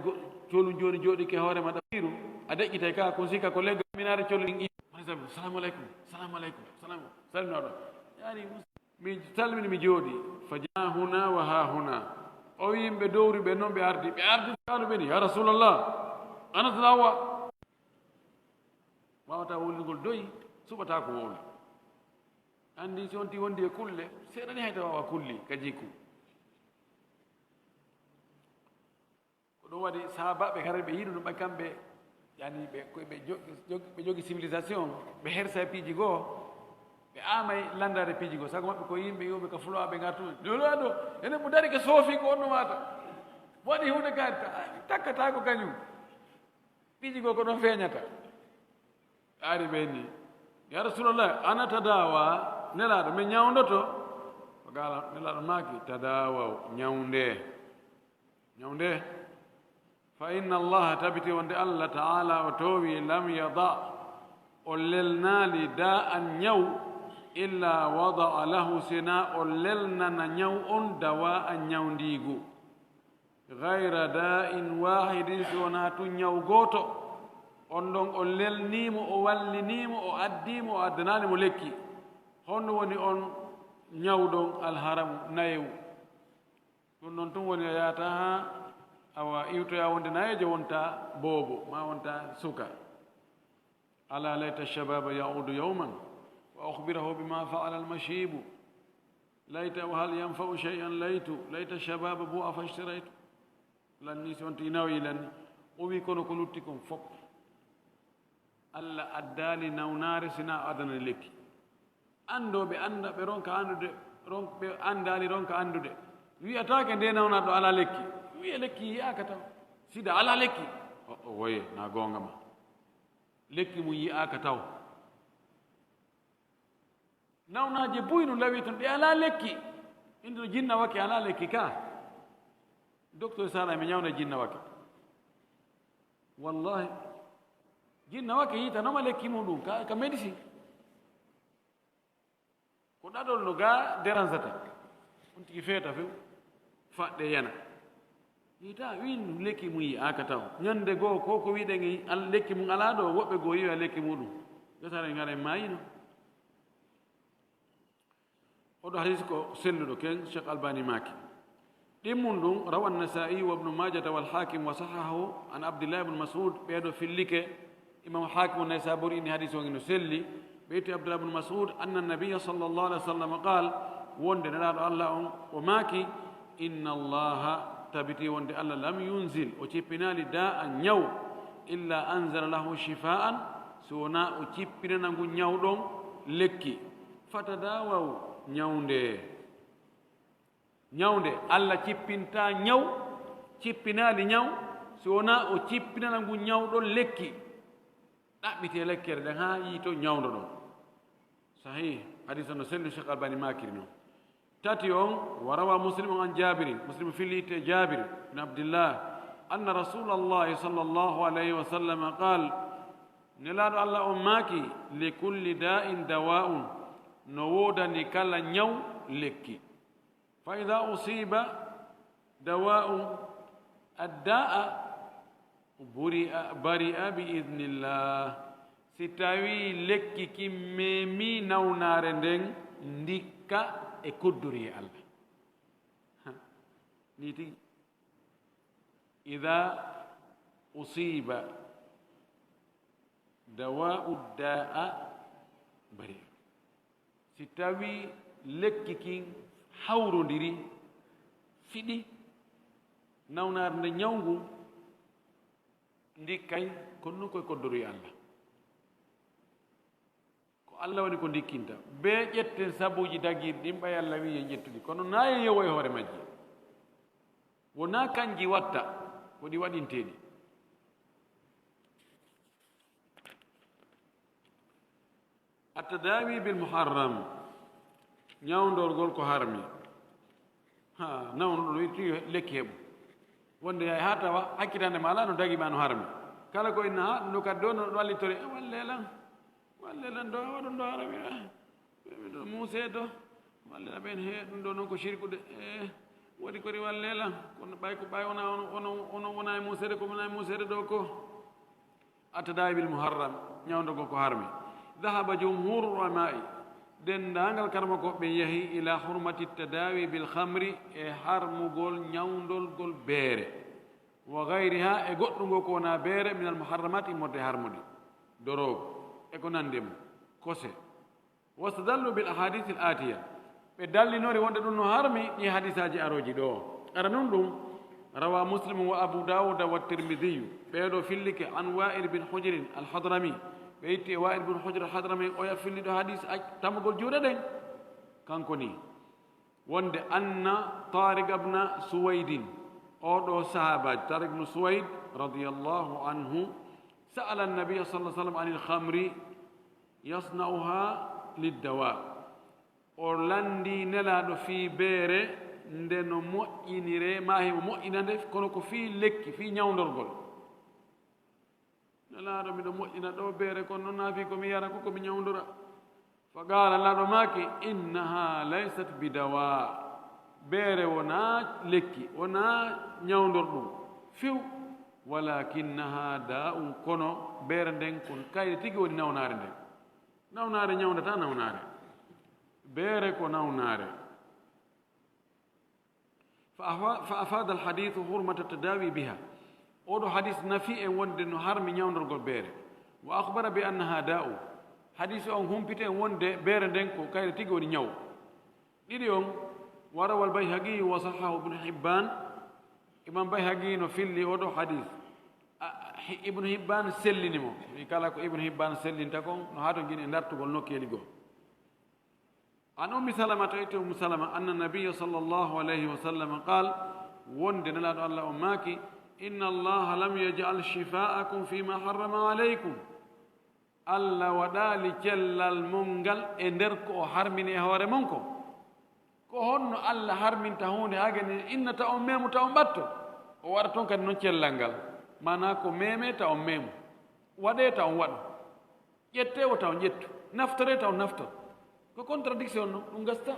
C: colum joni jooɗike hoore maɗa iru a deƴƴitay ka kon sikka ko leggal minare colum ɗin salamu aleykum salamu aleykum salminoɗo yani mi salmini mi jooɗi fa ja huna wa ha huna o wi yimɓe dowri ɓe noon ɓe ardi kaano ɓeni ya rasulallah anas lawa wawata wolligol doyi suɓata ko wowli andi si wonti wondi e kulle seeɗani hayta wawa kulli ka jikku ko ɗum waɗi sahabaɓe kare ɓe yiɗu ɗum ɓa kamɓe yani ɓe jogi civilisation ɓe hersa piiji goo ɓe amay landade piiji goo sago maɓɓe ko yimɓe yoɓe ka fulowaɓe gartuɓe loloa ɗo enen mo dari ko soofi ko onno mata waɗi hunde ka takkata ko kañum piiji goo ko ɗon feeñata ari ɓeni ya rasulallah ana tadawa nelaɗo min ñawdoto ko gala nelaɗo maki tadawaw ñawde fa inna allaha tabiti wonde allah taala o towi lam yada o lelnali da an ñaw illa wadaa lahu sina o lelnana ñaw on dawa a ñawdigu gayra da in wahidin si wona tu ñaw goto on ɗon o lelnimo o wallinimo o addimo o addananimo lekki honno woni on ñawɗon alharamu nayewu ɗum noon tun woni a yahata ha awa iwtoya wonde nayejo wonta boobo ma wonta suka ala layta alshababa yaudu yawman wa akhbirahu bima faala almashibu layta wa hal yanfau shay'an layta alshababa bo a fashtiraytu lanni si wonti nawi lanni o wi kono ko lutti kon fof allah addali nawnare sina adana lekki andoɓe anda ɓe ronka andude ɓe andali ronka andude wiyatake nde nawnaɗo ala lekki wiya lekki yiyaka taw sida ala lekki o woye na gonga ma lekki mum yiyaka taw nawnaje buyno lawi ton ɗe ala lekki inde no jinna wakke ala lekki ka docteur sala mi ñawna jinna wakke wallahi jinna wakke yitanoma lekki muɗum ka médecine ko ɗaɗol no ga déransata on tigi feeta few faɗɗe yana yita win lekki mum yi aka taw ñande goo ko wiɗen lekki mum ala ɗo woɓɓe goo yiwa lekki muɗum yotare ngara mayino oɗo hadis ko selluɗo ken cheikh albani maki ɗimmum ɗum rawa annasai wa ibnu majata walhakim wa sahahu an abdillah ibne masud ɓeeɗo fillike imam hakim naysaburi inni hadis o no selli ɓeyti abdullah ibne masud anna nabiya sallllahu alih wa sallam qal wonde neɗaɗo allah on o maaki inna allaha tabiti wonde allah lam yunzil o cippinali da a ñaw illa anzala lahu shifaan so wona o cippinana ngu ñawɗon lekki fatadawaw
E: ñawde alla cippinta ñaw cippinaali ñaw si wona o cippinana ngu ñawɗon lekki ɗaɓɓite lekkere ɗen ha yiito ñawdo ɗon sahih hadis no selli cheikh albani makiri noon tati on wa rawa muslim an jabiri muslim fillite jabir bin abdillah أن رسول الله صلى الله عليه وسلم قال نلاد الله أماكي لكل داء دواء نوودا نكالا نيو لكي فإذا أصيب دواء الداء برئ بإذن الله ستاوي لكي كميمي نو نارندن ndikka e koddori e Allah ni tigi إذا أصيب دواء الداء بريء ستاوي لككين حورو ديري فيدي ناونار نيونغو ndikay konno koy koddori Allah ko Allah woni ko ndikkinta be ƴetten sabuji dagir ɗin ɓay Allah wi e ƴettudi kono nayi yewo e hoore majji wona kanji watta ko ɗi waɗinteɗi attadawi bil muharram ñawdorgol ko harmi ha nawno ɗo witti lekki heɓu wonde hay ha tawa hakkitande ma ala no dagima no harmi kala ko inna ha ɗum ɗo kadi ɗo no ɗo wallitore wallelan ɗo waɗum ɗo harami ɗo muuse to wallela ɓen he ɗum ɗo noon ko sirkude waɗi kori wallelan kono ɓay ko ɓay ono wona e musede ko wona e musede ɗo ko attadawi bil muharram ñawdogol ko harmi dahaba jumhuru ulamai dendagal karma koɓe yeehi ila hurmati tadawi bil hamri e harmugol ñawdolgol beere wa gayriha e goɗɗugo ko wona beere min al muharramat immorde harmude dorogo e ko nandemo kose wastadallu bil ahadith al atiya ɓe dallinori wonde ɗum no harmi ɗi hadisaji aroji ɗo ara nun ɗum rawa muslim wa abu dawuda wa tirmidiyu ɓeeɗo fillike an wa'il bin hujrin al hadrami ɓe yitti e wa'il bin hujr al hadrami oya filliɗo hadis tamugol juuɗe ɗen kanko ni wonde anna tarik abna suwaydin oɗo sahabaji tarik bnu suwayd radiallahu anhu sa'ala annabia sallah sallam anil khamri yasna'uha liddawa o landi nelaɗo fii beere nde no moƴƴinire ma himo moƴƴinande kono ko fii lekki fii ñawdorgol nelaɗo miɗo moƴƴina ɗo beere kono noon naafi komi yara ko komi ñawdora fa qala laɗo maaki innaha laysat bidawa beere wona lekki wona ñawdor ɗum few walakinnaha da'un kono beere nden kon kayde tigi woni nawnare nden nawnare ñawdata nawnare beere ko nawnare fa afada alhadithu hurmata tadawi biha oɗo hadis nafi en wonde no harmi ñawdorgol beere wa akhbara bi annaha da'u hadis on humpite en wonde beere nden ko kayde tigi woni ñaw ɗiɗi on warawa albayhaqi wa sahahu ibnu hibban imam bayhaqi no filli oɗo hadis ibnu hibban sellinimo wi kala ko ibnu hibban sellinta kon no hato guine dartugol nokkeli goo عن أم سلمة أيت أم سلمة أن النبي صلى الله عليه وسلم قال وندن لا الله أماكي إن الله لم يجعل شفاءكم فيما حرم عليكم ألا ودالي جل المنجل إندرك وحرمني هوار منكم كهون ألا حرمن تهوني أجن إن تأمم تأمبتو وارتون كن نجل لنجل ما ناكو ميمة تأمم ودي تأمود يتة وتأم يت نفترة تأم نفتر ko contradiction no ɗum gasta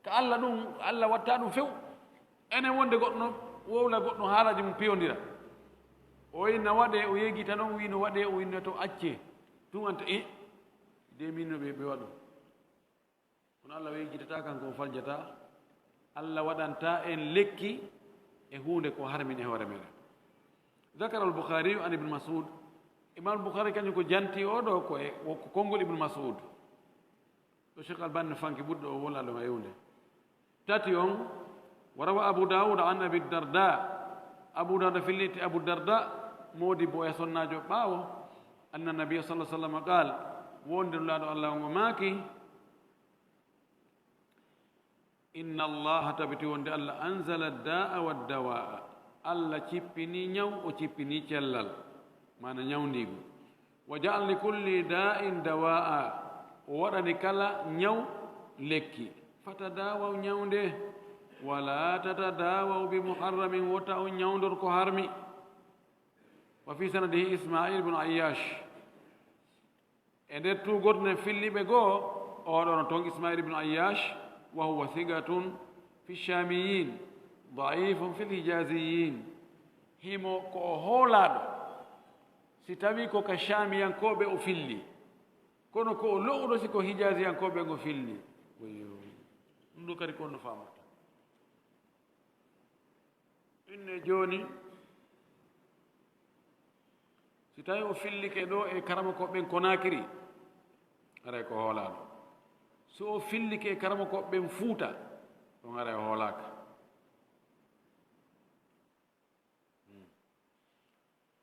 E: ko Allah ɗum Allah watta ɗum few enen wonde goɗɗo wowla goɗɗo haalaji mum piyodira o wi no waɗe o yegi tan on wi no waɗe o winno to acce ɗum anta de min no ɓe waɗo kono Allah yegitata kanko o faljata Allah waɗanta en lekki e hunde ko harmin e hoore meɗen ذكر البخاري عن ابن مسعود إمام البخاري كان يقول جانتي أودو كو كونغول ابن مسعود الشيخ الباني فانكي بود ولا لما يونده تاتيون وروى أبو داود عن أبي الدرداء أبو داود في الليت أبو الدرداء مودي بو يسونا جو باو أن النبي صلى الله عليه وسلم قال وند الله وماكي inna allaha tabiti wonde allah anzala daa wa dawaa allah cippini ñaw o cippini cellal mana ñawndigu wa jaal li kulli daa'in dawaa o waɗani kala ñaw lekki fatadawaw ñawnde wala tatadawaw bi muharramin wota o ñawndor ko harmi wa fi sanadihi ismail ibnu ayyash e nder tugodne filliɓe goo oɗono toon ismail ibnu ayyash wa huwa thigatun fi shamiyin daifun fi lhijaziyin himo ko o hoolaɗo si tawi ko ka shamiyankoɓe o filli kono ko o lo'uɗo si ko hijasiyankoɓe ngo filli ɗum ɗo kadi konno famata inne joni si tawi o fillike ɗo e karama koɓɓen konakiri aray ko hoolaɗo so o fillike e karama koɓɓen fuuta ɗon aray hoolaka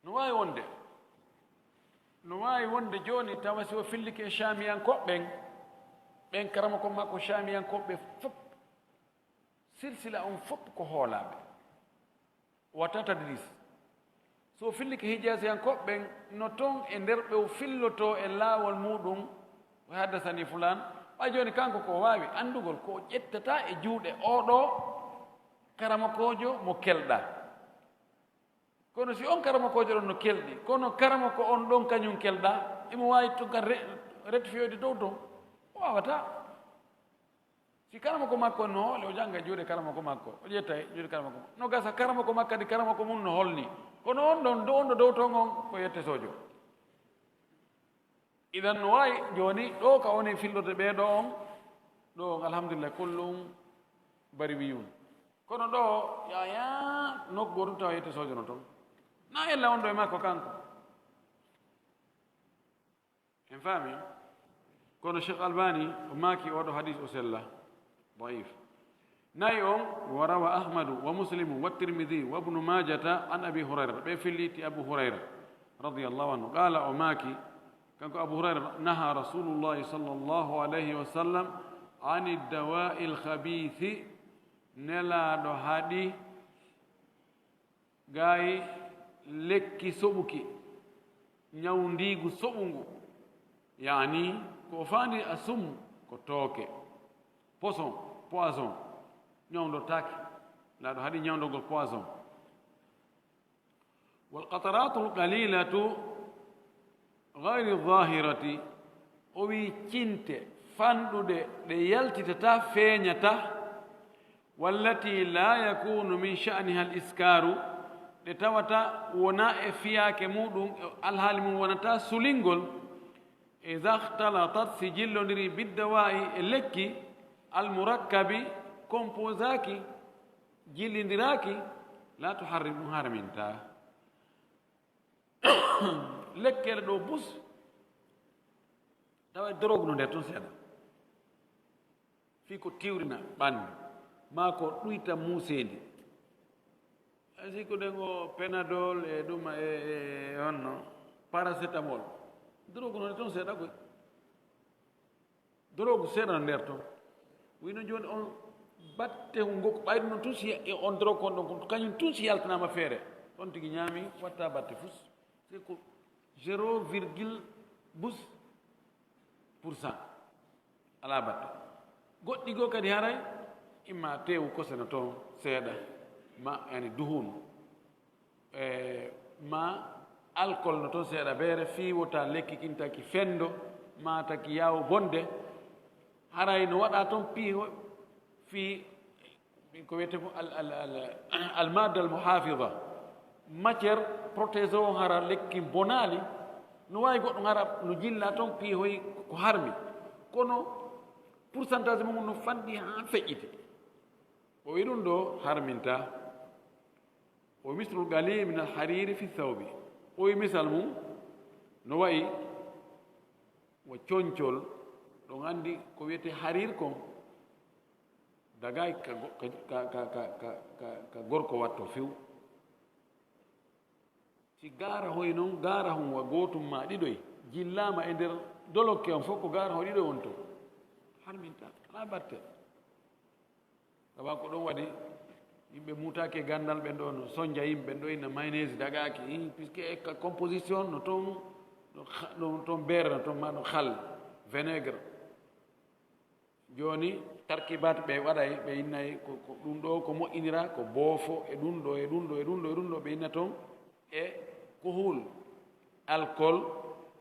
E: no wawi wonde joni tawa si o fillike e chamiyankoɓɓen ɓen karama ko makko chamiyankoɓɓe fof silsila on fof ko hoolaɓe wata tadris so fillike hijasiyankoɓɓen no toon e nder ɓe o filloto e laawol muɗum o haddasani fulan ɓay joni kanko ko wawi andugol ko ƴettata e juuɗe oɗo karamakojo mo kelɗa kono si on karamakojo ɗon no kelɗi kono karama ko on ɗon kañum kelɗa imo wawi tuggan rectifiyoyde dow toon o wawata si karama ko makko no hoole o jangga juuɗe karama ko makko o ƴetta juuɗe karama ko makko no gasa karama ko makka di karama ko mum no holni kono on ɗon on ɗo dow toon on ko yette sojo idan no wawi joni ɗo ka woni fillode ɓeeɗo on ɗo on alhamdulillah kullum bari wiyum kono ɗo yaya nokku gotum tawa yette sojo no toon na ella on ɗo e makko kanko en faami kono cheikh albani o maaki oɗo hadis o sella ضعيف نايوم وروى أحمد ومسلم والترمذي وابن ماجة عن أبي هريرة بفليت أبو هريرة رضي الله عنه قال أماكي كان أبو هريرة نهى رسول الله صلى الله عليه وسلم عن الدواء الخبيث نلا دهادي غاي لكي سبكي نيونديغو سبونغو يعني كوفاني أسم كتوكي poison ñawdo taki laaɗo haɗi ñawdogol poison walqataratu lqalilatu gayri zahirati o wi cinte fanɗuɗe ɗe yaltitata feeñata wallati la yakunu min sha'niha al iskaru ɗe tawata wona e fiyake muɗum alhaali mum wonata sulingol ida htalatat si jillodiri biddawa'i e lekki almurakkabi composaki jillindiraki la tuharrimu haraminta lekkele ɗo bus tawa drogue no nder toon seeɗa fi ko tiwrina ɓandu ma ko ɗuyta muusendi asi ko ɗen o pénadol e ɗum e honno paracétamol drogue no nder toon seeɗa koy drogue seeɗa no nder toon wino joni on batte ngokko ɓayde noon tun si on drogue on ɗon kañum tun si yaltanama feere on tigi ñaami watta batte fus c'est ko 0,12% ala batte goɗɗi goo kadi haray imma tewu koseno toon seeɗa ma yani duhun ma alcool no toon seeɗa beere fi wota lekki kintaki fendo ma taki yawo bonde haray no waɗa toon piiho fi ko wiyete ko almada almuhafida matiére protégé o hara lekki bonali no wawi goɗɗo hara no jilla toon piihoy ko harmi kono pourcentage mum no fanɗi ha feƴƴite o wi ɗum ɗo harminta o misrul gali min alhariri fi thawbi o wi misal mum no wayi wo coñcol ɗon anndi ko wiyete harir kon dagay ka gorko watto few si gaara hoy noon gaara hon wa gootum ma ɗiɗoy jillaama e nder dolokke on fof ko gaara ho ɗiɗoy won to harminta ala batte saban ko ɗon waɗi yimɓe mutake gandal ɓen ɗo no sonja yimɓe ɓen ɗo ina mayonnaise dagaki puisque composition no toon no toon beere no toon ma no hal vinaigre joni tarkibat ɓe waɗay ɓe innayi ko ɗum ɗo ko moƴƴinira ko boofo e ɗum ɗo e ɗum ɗo e ɗum ɗo e ɗum ɗo ɓe inna toon e kohul alcool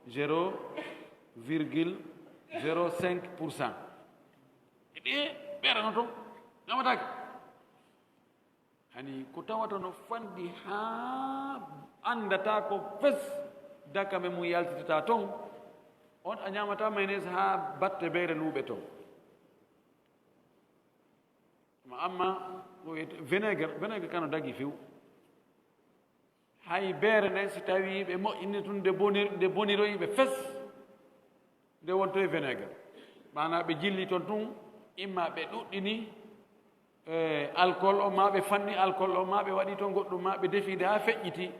E: 0,05%. e ɗe ɓeerano toon ñamatake hani ko tawata no fanɗi haa andata ko fes dakame mum yaltitata toon on a ñamata mayonnaise haa batte beere luuɓe toon amma ko wiyete vinaigre kano dagi few hay beere nde si tawi ɓe moƴƴini tun nde boniroyi ɓe fes nde wonto e vinaigre mana ɓe jilli toon tun imma ɓe ɗuɗɗini alcool o ma ɓe fanni alcool o ma ɓe waɗi toon goɗɗum ma ɓe defide ha feƴƴiti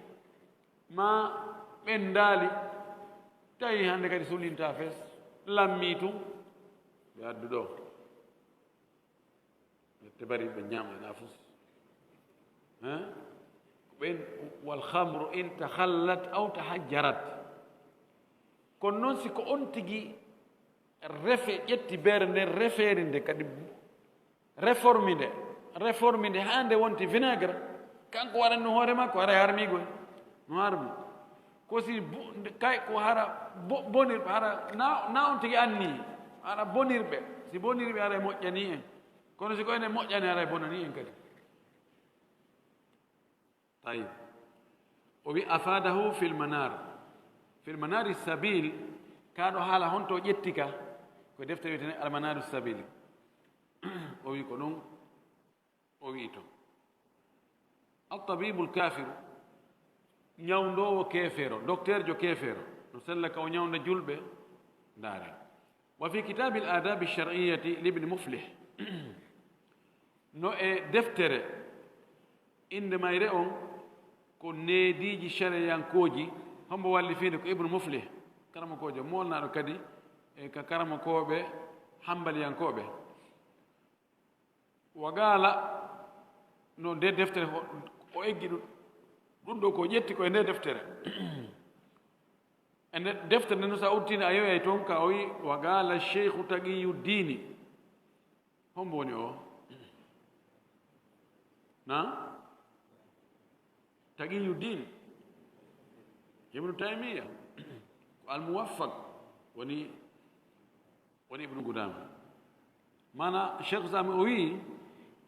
E: ma ɓendaali tawi hannde kadi sulinta fes lammi tun ɓe addu ɗo ette bari ɓe ñamana fus ɓen walhamru in tahallat aw tahajjarat kono noon siko on tigi refe ƴetti beere nde refeeri nde kadi réforme nde haa nde wonti vinaigre kanko waɗanno hoore makko hara harmigoy no harmi kosi kay ko hara bonirɓe hara na on tigi anni hara bonirɓe si bonirɓe hara e moƴƴani en kono si ko ene moƴƴani hara e bonani en kadi tayib o wi afadahu fil manari sabil kaɗo haala honto ƴetti ka ko deftere wiyetene almanaru sabil o wi ko ɗum o wi to altabibu lkafiru ñawndowo keefeero docteur jo keefeero no sella ka o ñawnda julɓe ndaare wa fi kitabi l adabi lshar'iyati libni muflih no e deftere inde mayre on ko neediiji shariyankooji hombo walli fiinde ko ibnu muflih karamakoojo molnaaɗo kadi e ka karamakooɓe hambaliyankooɓe wagaala no nde deftere o eggi ɗum ɗo ko ƴetti koye nde deftere e nde deftere nde no sa uddine a yewey toon ka o wi wagaala cheikhu taqiyu dini hombo woni o na taqiyu din ibnu taymiya ko almuwaffaq woni ibnu gudama mana cheikh sami o wi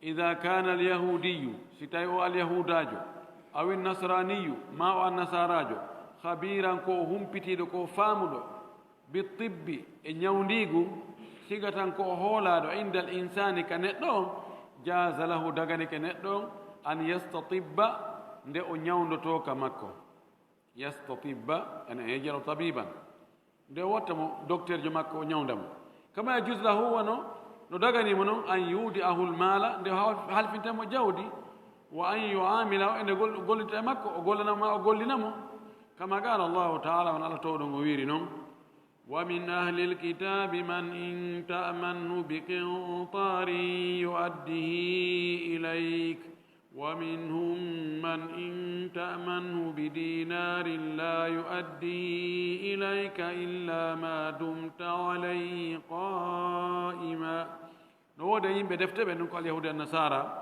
E: ida kana alyahudiyu si tawi o alyahudajo aw nasraniyu ma o annasarajo khabiran ko humpitiɗo ko faamuɗo bitibbi e ñawndigu siga tan ko hoolaɗo inde al insani ka neɗɗo on jaza lahu dagani ke neɗɗo on an yastatibba nde o ñawndoto ka makko yastatibba ene yejano tabiban nde watta mo docteur jo makko o ñawndamo kama yajus lahu wano no daganimo noon an yuudi ahul maala nde halfintamo jawdi wa an yuamila o ende gollita e makko o gollanama o gollinamo kama qala allahu taala won allah towɗon o wiiri noon wa min ahli lkitabi man in ta'manhu biqintarin yu'addihi ilayk wa minhum man in ta'manhu bidinarin la yu'addihi ilayka illa ma dumta alayhi qa'ima no woodi yimɓe defteɓe ɗum ko alyahudi en nasara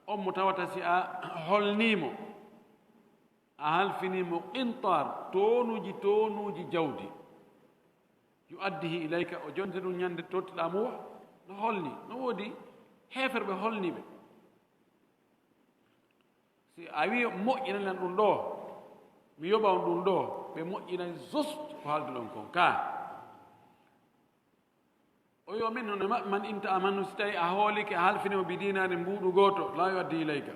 E: on mo tawata si a holnimo a halfinimo qintar tonuji jawdi yu'addihi ilayka o jonte ɗum ñande tottiɗamo wa no holni no woodi heeferɓe holniɓe si a wi moƴƴinanan ɗum ɗo mi yoɓa on ɗum ɗo ɓe moƴƴinay juste ko haaldu ɗon kon ka o yo min hono man inta amanu si tawi a hoolike a halfinimo bi dinari mbuuɗu gooto la yuaddi ilayka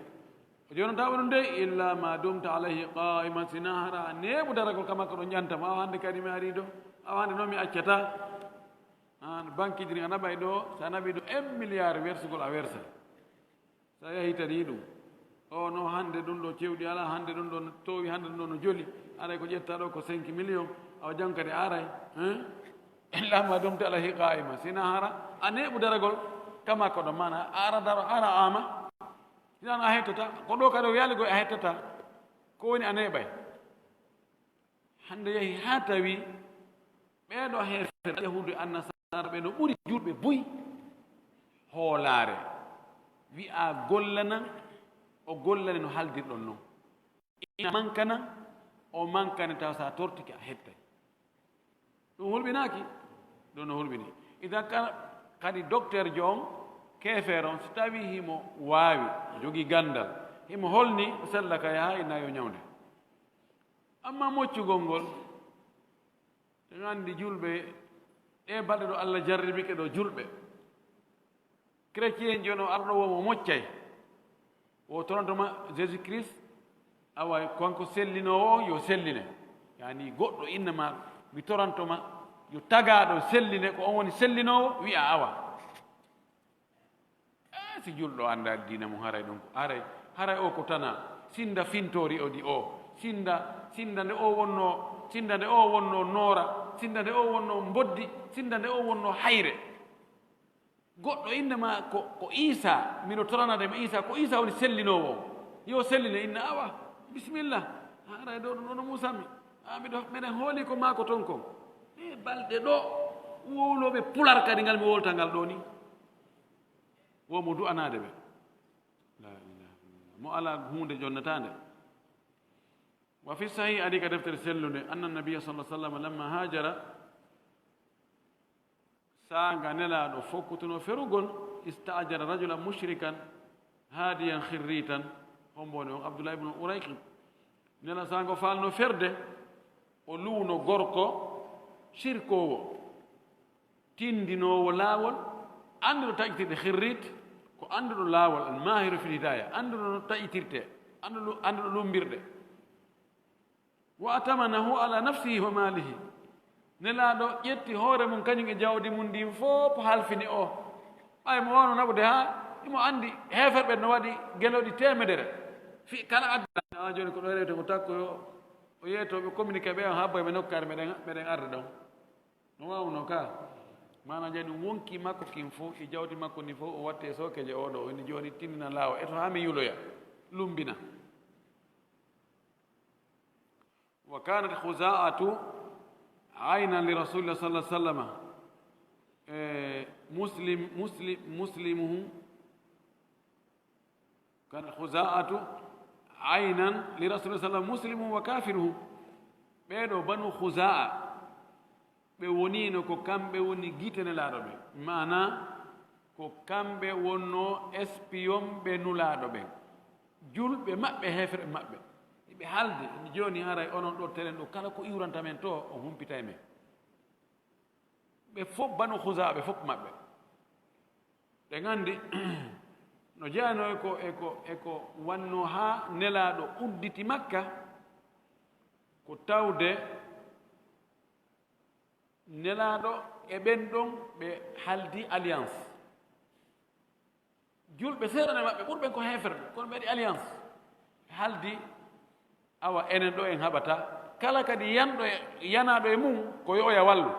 E: o jonata wonu nde illa ma dumta alayhi qa'iman sina hara neeɓu daragol kamakko ɗo ƴantama aw hannde kadi mi ari ɗo aw hannde noon mi accata an banque ji ɗi a naɓay ɗo so a naɓi ɗo 1 milliard wersugol a wersa sa yahi tani ɗum o no hannde ɗum ɗo cewɗi ala hannde ɗum ɗo no towi hannde ɗum ɗo no joli aray ko ƴetta ɗo ko 5 millions aw jam kadi aray illa ma dumta alayhi qa'ima sina hara a neeɓu daragol kama ko ɗo mana ara daro ara ama inan a hettata ko ɗo kadi o yaaligo a hettata ko woni a neeɓay hande yehi ha tawi ɓeeɗo heefere yahude annasara ɓe no ɓuri julɓe boyi hoolaare wi'a gollana o gollane no haldirɗon noon ina mankana o mankane taw sa tortike a hettay ɗum hulɓinaaki ɗum no hulɓini idan kadi docteur joom keefeere on so tawi himo waawi jogii gandal himo holni sella ka yaha ina yo ñawde amma moccugol ngol en anndi julɓe ɗe balɗe ɗo Allah jarribike ɗo julɓe chrétien joni o arɗo womo moccay o tonontoma jésus christ awa konko sellinowo yo selline yani goɗɗo innama mi torantoma yo tagaɗo selline ko on woni sellinowo wi'a awa si julɗo anda dina mum haray ɗum haray o ko tana sinda fintori o di o sinda nde o wonno noora sinda nde o wonno mboddi sinda nde o wonno hayre goɗɗo innama ko isa mino toranadema isa ko isa woni sellinowo yo selline inna awa bisimillah haray ɗo ɗum ɗono musami meɗen hooli ko maako ton kon e balɗe ɗo wowloɓe pular kadi ngal mi wolta ngal ɗo ni womo du'anade ɓe la ilaha illallah mo ala hunde jonnatande wa fi sahih adi ka deftere sellude anna nabiya sallah sallam lamma hajara saanga nelaɗo fokkutuno ferugol istajara rajulan mushrikan haadiyan khirritan hombone on abdoullah ibnu urayqi nela saango falno ferde o luwno gorko sirkowo tindinowo laawol annduɗo taƴitirde khirrit ko annduɗo laawol an mahiru fil hidaya annduɗo no taƴitirte annduɗo lumbirɗe wa atamanahu ala nafsihi wa malihi nelaɗo ƴetti hoore mum kañum e jawdi mum ndin fof halfini o ɓay mo wawno naɓude ha imo anndi heeferɓe no waɗi geloɗi temedere fi kala adda joni ko ɗo rewte ko takko o yeetoɓe communiqué ɓe on habboye ɓe nokkare meɗen arde ɗon no wawno ka mana jani wonki makko kin fof e jawdi makko ni fof o watte sokeje oɗo oni joni tindina laawa eto ha mi yuloya lumbina wa kanat khuza'atu aynan li rasulillah sallah sallama muslimuhu kanat khuza'atu aynan li rasulillah sallam muslimuhu wa kafiruhu ɓeɗo banu khuza'a ɓe wonino ko kamɓe woni gitenelaaɗo ɓe mana ko kamɓe wonno espion ɓe nulaaɗo ɓe julɓe maɓɓe heefere maɓɓe ɓe haalde joni haray onon ɗo telen ɗo kala ko iwranta men to o humpitay men ɓe fof banu husaɓe fof maɓɓe ɓe gandi no jeyano eko wanno ha nelaɗo udditi makka ko tawde nelaɗo e ɓen ɗon ɓe haldi alliance julɓe seeɗane maɓɓe ɓurɓen ko heferɓe kono ɓe waɗi alliance haldi awa enen ɗo en haɓata kala kadi yanɗo yanaɗo e mum ko yo oya wallu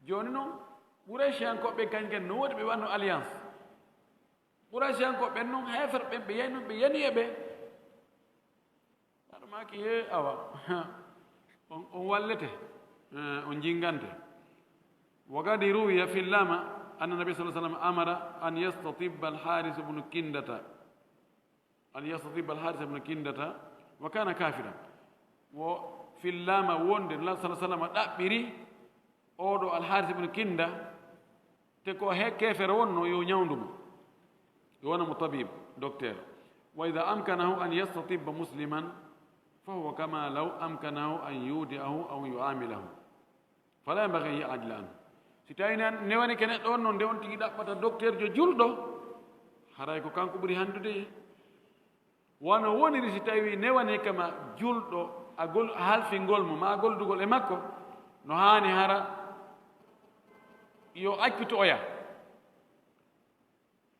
E: joni noon ɓuraysiyankoɓe kañken no woodi ɓe wanno alliance ɓuraysiyankoɓen noon heferɓe ɓe yahi noon ɓe yani e ɓe aɗa maki he awa on wallete on jingante وقد روي في اللامة أن النبي صلى الله عليه وسلم أمر أن يستطيب الحارث بن كندة وكان كافرا وفي اللامة وند الله صلى الله عليه وسلم أبري أودو الحارث بن كندة تكو هيك كافر ونو يونيوندم يوانا مطبيب دكتور وإذا أمكنه أن يستطيب مسلما فهو كما لو أمكنه أن يودعه أو يعامله فلا ينبغي يعجل عنه sitayna newani kene ɗon no nde on tigi ɗaɓɓata docteur jo julɗo haray ko kanko ɓuri handude wono woniri si tawi newani kama julɗo a halfingol mo ma goldugol e makko no hani hara yo accito oya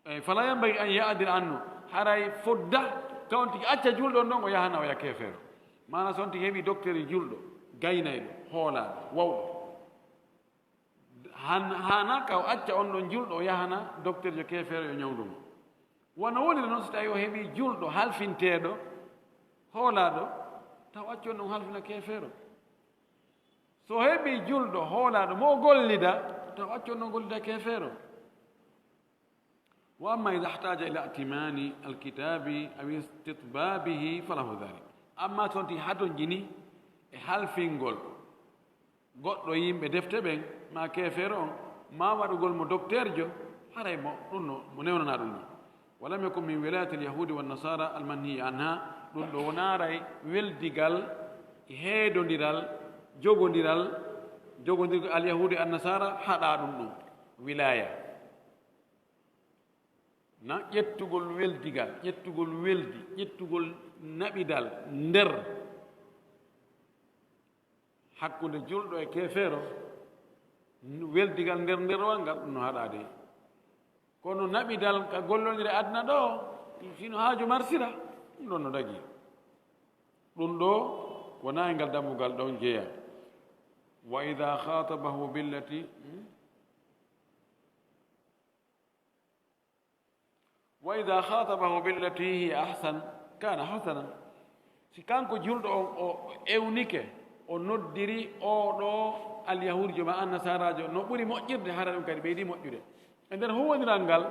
E: eyi fala yambagi an ya'dir annu haray fodda kawon tigi acca julɗo ɗon o yahana oya kefeero mana so on tigi heeɓi docteur julɗo gaynayɗo hoolaɗo wawɗo hana ka o acca on ɗon julɗo o yahana docteur jo keefeero yo ñawdumo wona wonire noon so tawi o heɓi julɗo halfinteeɗo hoolaaɗo taw acci on ɗon halfina keefeero so heɓi julɗo hoolaaɗo mo gollida taw acci on ɗon gollida keefeero wa amma ida ihtaja ila atimani alkitabi aw istitbabihi falahu dhalik amma toon ti haton jini e halfingol goɗɗo yimɓe defte ɓen ma keefeero on ma waɗugol mo docteur jo haray mo ɗum no mo newnana ɗum ɗo walam yakun min wilayati alyahudi wannasara almanhiyi anha ɗum ɗo wonaray weldigal heedodiral jogodirgo alyahudi annasara haɗa ɗum ɗum wilaya na ƴettugol weldigal ƴettugol weldi ƴettugol naɓidal nder hakkunde julɗo e keefeero weldigal nderwal ngal ɗum no haɗade kono naɓidal ka gollodire aduna ɗo sino haaju marsira ɗum ɗon no dagi ɗum ɗo wona e ngal dammugal ɗon jeeya wa ida khatabahu billati وإذا خاطبه بالتي هي أحسن كان حسنا si kanko julɗo on o ewnike o noddiri oɗo alyahudijo ma annasarajo no ɓuri moƴƴirde hara ɗum kadi ɓeydi moƴƴude e nder huwodiral ngal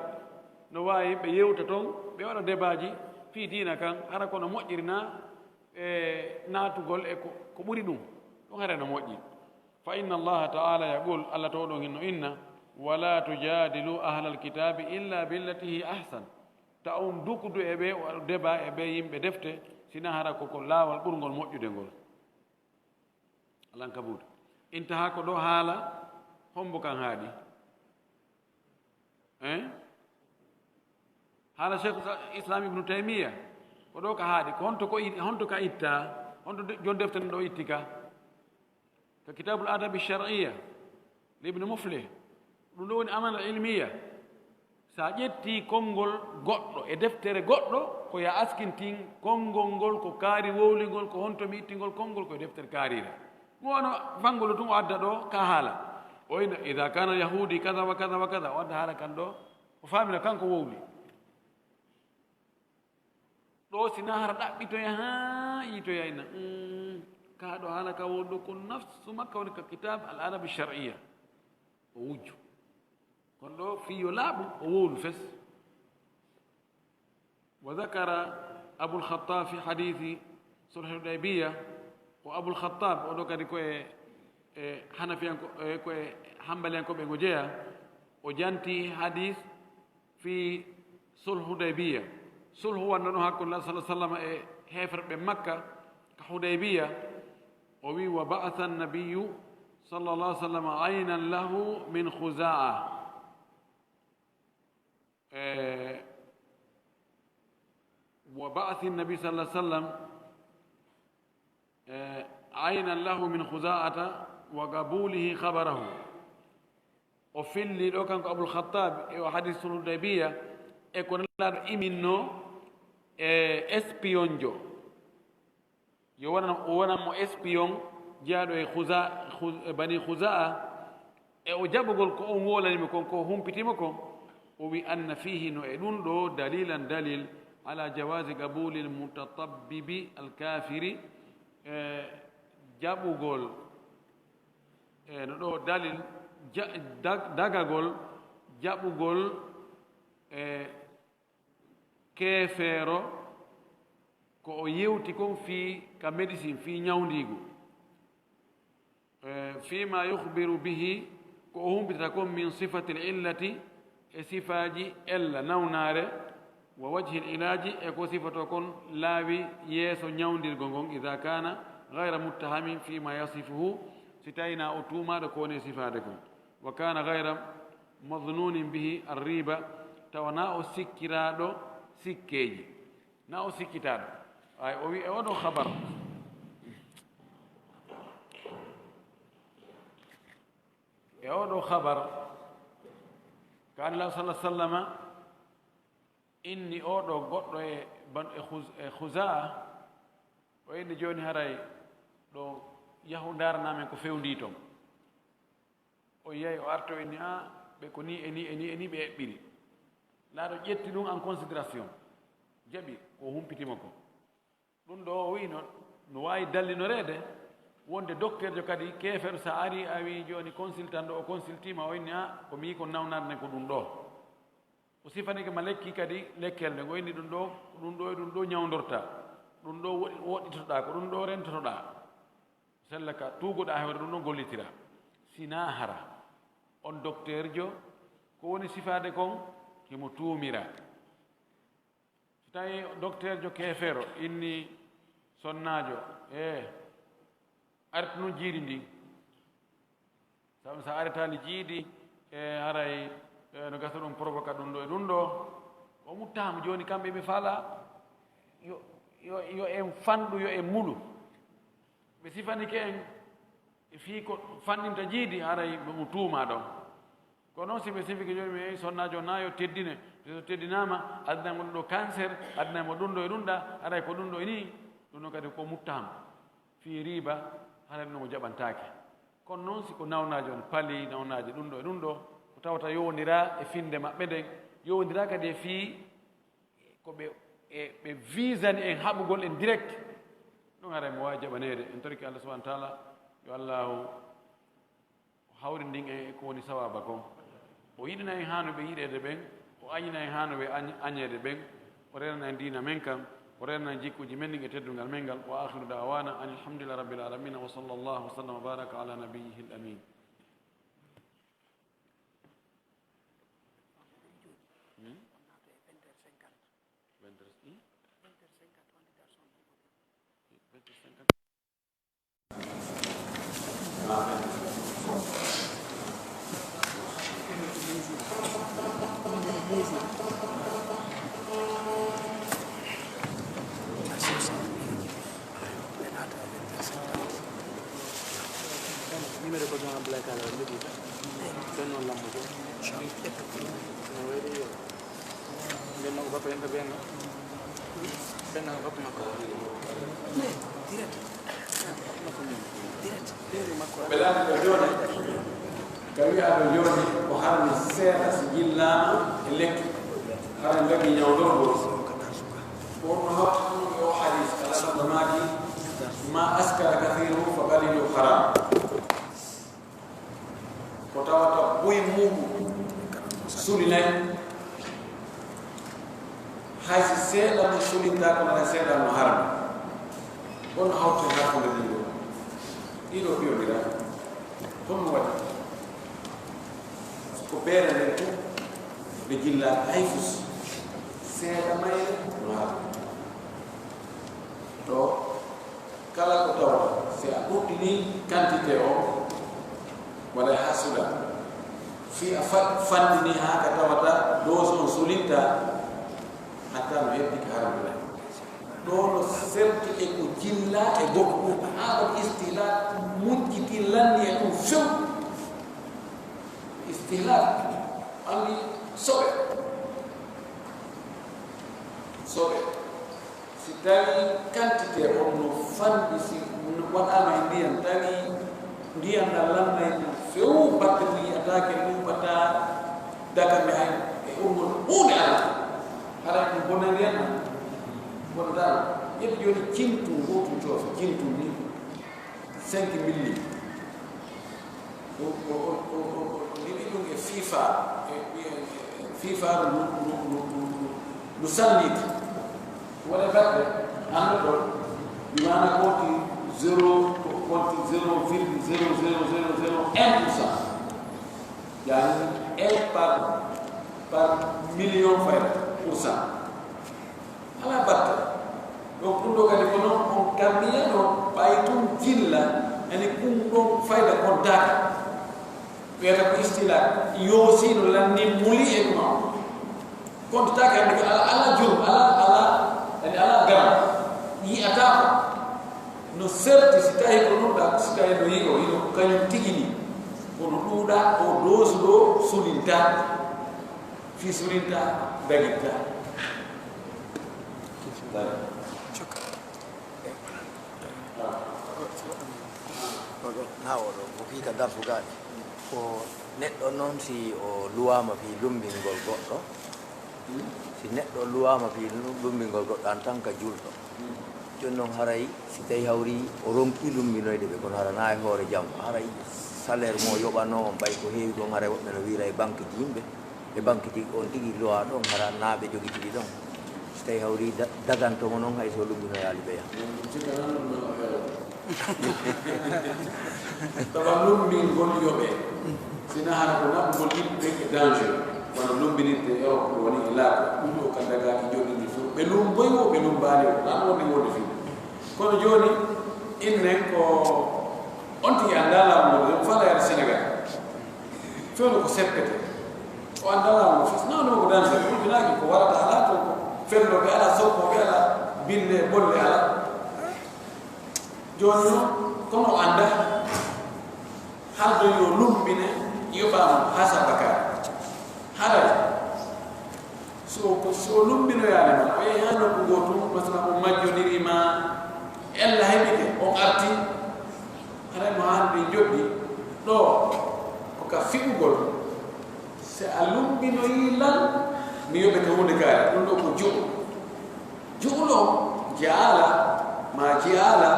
E: no wawi ɓe yewta toon ɓe waɗa débaji fi dina kan hara kono moƴƴirina e natugol e ko ɓuri ɗum ɗum hara no moƴƴi fa inna allaha taala yaqul allah to ɗon hinno inna wala tujadilu ahla alkitabi illa billati hi ahsan ta on dukudu e ɓe waɗa débat e ɓe yimɓe defte sina hara koko laawal ɓurgol moƴƴude ngol alankabut intaha ko ɗo haala hombo kan haaɗi haala cheikh islam ibnu taymia ko ɗo ka haaɗi ko honto ka itta honto jon defte ɗo itti ka kitabul adabi shar'iyya libne muflih ɗum ɗo woni amana ilmiya sa ƴetti konngol goɗɗo e deftere goɗɗo ko ya askintin konngol ngol ko kaari wowligol ko honto mi ittingol konngol koye deftere kaarire wono fangol tun o adda ɗo ka haala o ina ida kana yahudi kada wa kada wa kada o adda haala kan ɗo o faamina kanko wowli ɗo sina hara ɗaɓɓitoya ha yitoyayna ka ɗo haala ka wonɗo ko nafsu makka woni ka kitab al adabi shar'iyya o wujju kono ɗo fiyo laaɓu o wowlu fes wa dakara abulkhatab fi hadithi sulh hudaybiya o abulkhatab oɗo kadi koye hanafiyanko koye hambaliyankoɓe ngo jeeya o janti hadis fi sulh hudaybiya sulhu wanno ɗon hakkude lah sallah sallam e heefreɓe makka ka hudaybiya o wi wa ba'atha annabiyu sallallah sallam aynan lahu min khuza'a وبعث النبي صلى الله عليه وسلم عينا له من خزاعة وقبوله خبره وفي اللي لو كان أبو الخطاب وحديث الحديبية يكون لار إمينو اسبيونجو يوانا مو اسبيون جادو بني خزاعة وجابوا كو ولا نمكن كو هم بتيمكم وبأن فيه نوع دليلا دليل على جواز قبول المتطبب الكافر جابو قول نو دليل داغا قول جابو قول كافر كو يوتيكم في كميديسين في نياونديغو فيما يخبر به كو هم بتكون من صفة العلة صفاجي إلا نوناري ووجه العلاج يكون صفة كون لاوي يسو نيوندير غونغون إذا كان غير متهم فيما يصفه ستاينا أتوما دكوني صفاتكم وكان غير مظنون به الريبة تونا سكرادو سكيجي ناو سكتادو أي أوي أودو خبر أودو خبر قال الله صلى الله عليه وسلم inni oɗo goɗɗo e khusaa o inni joni haray ɗo yahu daranamen ko fewndi toon o yeey o arto en ni ɓe ko ni eni ɓe eɓɓiri laaɗo ƴetti ɗum en considération jaɓi ko humpitima ko ɗum ɗo o wi no wawi dallinoreede wonde docteur jo kadi keefeɗo sa ari a wi joni consultant ɗo o consultima o inni ko mi ko nawnarne ko ɗum ɗo o sifanike ma lekki kadi lekkel nde o inni ɗum ɗo ñawdorta ɗum ɗo woɗɗitoɗa ko ɗum ɗo rentotoɗa sella ka tuugoɗa hewde ɗum ɗo gollitira sina hara on docteur jo ko woni sifade kon kimo tuumira so tawi docteur jo keefero inni sonnajo arta noon jiidi ndi sabu sa aretali jiidi haray no gasa ɗum provoca ɗum ɗo e ɗum ɗo o muttama joni kamɓe ɓe faala yo en fanɗu yo en mulu ɓe sifanike en fii ko fanɗinta jiidi haray mo tuuma ɗon ko noon si ɓe sifike joni mi sonnajo na yo teddine so teddinama addinaymo ɗum ɗo cancer addinaymo ɗum ɗo e ɗum ɗa haray ko ɗum ɗo e ni ɗum ɗon kadi ko muttama fii riba haray ɗum ɗo mo jaɓantake kono noon siko nawnaji on paali nawnaji ɗum ɗo e ɗum ɗo ko tawata yowdira e finde maɓɓe nden yowdira kadi e fii ko ɓe visani en haɓugol en direct ɗum haray mo wawi jaɓanede en toriki allah subahana taala yo allahu hawri ndin e ko woni sawaba kon o yiɗina en hanuɓe yiɗede ɓen o añina en hanuɓe añede ɓen o renana en dina men kam o renana en jikkuji men ɗin e teddungal men ngal wa akhiru dawana an alhamdulillah rabbil alamina wa sallllahu wa sallam wa baraka ala nabiyihi l amin
B: Numero ko nga black color dito. Then on lang mo ko. Then ako pa yung gabi nga. Then ako pa mako.
C: Belani ɗo joni gawi aɗo joni ko harmi seeɗa so jillama e lekki hara jogui ñawdorgol wonno hawta ɗum yo hadis alaɗo maaki ma askara kathiru fa qalilu haram ko tawata boyi muɗum sulinayi haysi seeɗa no sulinta kono hay seeɗa no harmi wonno hawta hakkude ɗiɗo ɗiɗo ɓiyodira holno waɗi ko ɓeere nden fof ɓe jilla hayfus seeɗa mayre no harmi ɗo kala ko tawata si a ɗuɗɗini quantité o waɗa ha suɗa fi a fanɗini ha ka tawata dose on sulinta hatta no heddi ko harmina ɗo no serti e ko jilla e goɗɗo ha ɗo istihlak mujjiti lanni e ɗum few istihlak andi soɓe si tawi quantité on no fanɗi si waɗama e ndiyam tawi ndiyam ɗa lannay ɗum few batte mo yiyatake ɗum batta dakame hay e urgol hunde ala haɗa ɗum bonandiyanma bonatama ƴetti joni cintu gotum coofe cintu ni 5 milli ndiɗi ɗum e fifa fifa no sanniti waɗa baɗɗe anndo ɗon mana konti 0,0001%. Yani 1 par million fayda %. Ala batta. Donc ɗum ɗo kadi kono on kammiya ɗo ɓay tum jilla ene kum ɗon fayda kontaka wiyata ko istila yoosino lanni muli e ɗuma kontaka ande ko ala jurum ala garam yiyatako no serti si tawi ko ɗum ɗa si tawi no yiɗo ko kañum tigi ni kono ɗuuɗa o dose ɗo sulinta fi sulinta dagitta
A: na oɗo o fiika darsu gaani ko neɗɗo noon si o luwama fi lumbingol goɗɗo si neɗɗo luwama fi lumbingol goɗɗo en tant que julɗo joni noon haray si tawi hawri o ronki lumbinoyde ɓe kono harana e hoore jamma haray salaire mo yoɓano on ɓay ko heewi ɗon haray woɓɓe no wiira e banque ji yimɓe e banque ji on tigui loi ɗon hara naaɓe jogitiɗi ɗon so tawi hawri dagantomo noon hay so lumbinoyali ɓeya
C: tawa lumbingol yoɓe sina hara ko naɓugol yimɓe e danger kono lumbinirde o ko woni e laaɓa ɗum ɗo ka dagaki joɗini fof ɓe lumboy o ɓe lumbani o nan wonde wonde fi kono joni innen ko on tigi anda laamude ɗum falayade sénégal fewno ko seppete o anda laamude fes nawno ko danger ɗum finaki ko warata ala to ko felloɓe ala soppoɓe ala binde bolle ala joni noon kono anda haldo yo lumbine yoɓama ha sabakare haɗay so lumbinoyade ma o yehi ha nokku gotum masalan o majjodirima ella heɓike on arti haɗay mo hande joɗɗi ɗo koka fiɓugol si a lumbinoyi lan mi yoɓete hunde kaari ɗum ɗo ko juɓu juɓuɗo jaala ma jaala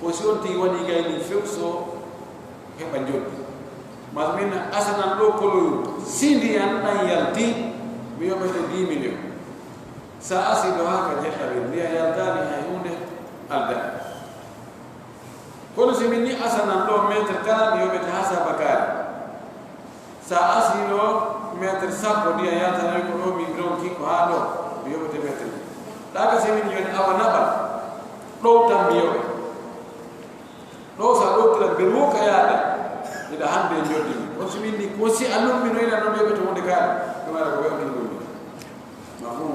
C: ko si on tigi waɗi gayni few so heɓa joɗɗi mas min asanan ɗo koloyu sindiyan ɗan yalti mi yoɓete 10 millions sa asi ɗo haka jeɗɗa ɓe mbiya yaltani hay hunde aldani kono si min ni asanan ɗo métre kala mi yoɓete ha sabakari sa asi ɗo métre sappo ndiya yaltanayi ko ɗo min ronki ko ha ɗo mi yoɓete métre ɗaga si min joni awa naɓal ɗow tan mi yoɓe ɗo sa ɗowtira mbe woka yaɗa ida hande joddi on so minni ko si allum mi noyna non yoɓete hunde kaari ɗum ara ko wewni ɗum mafhum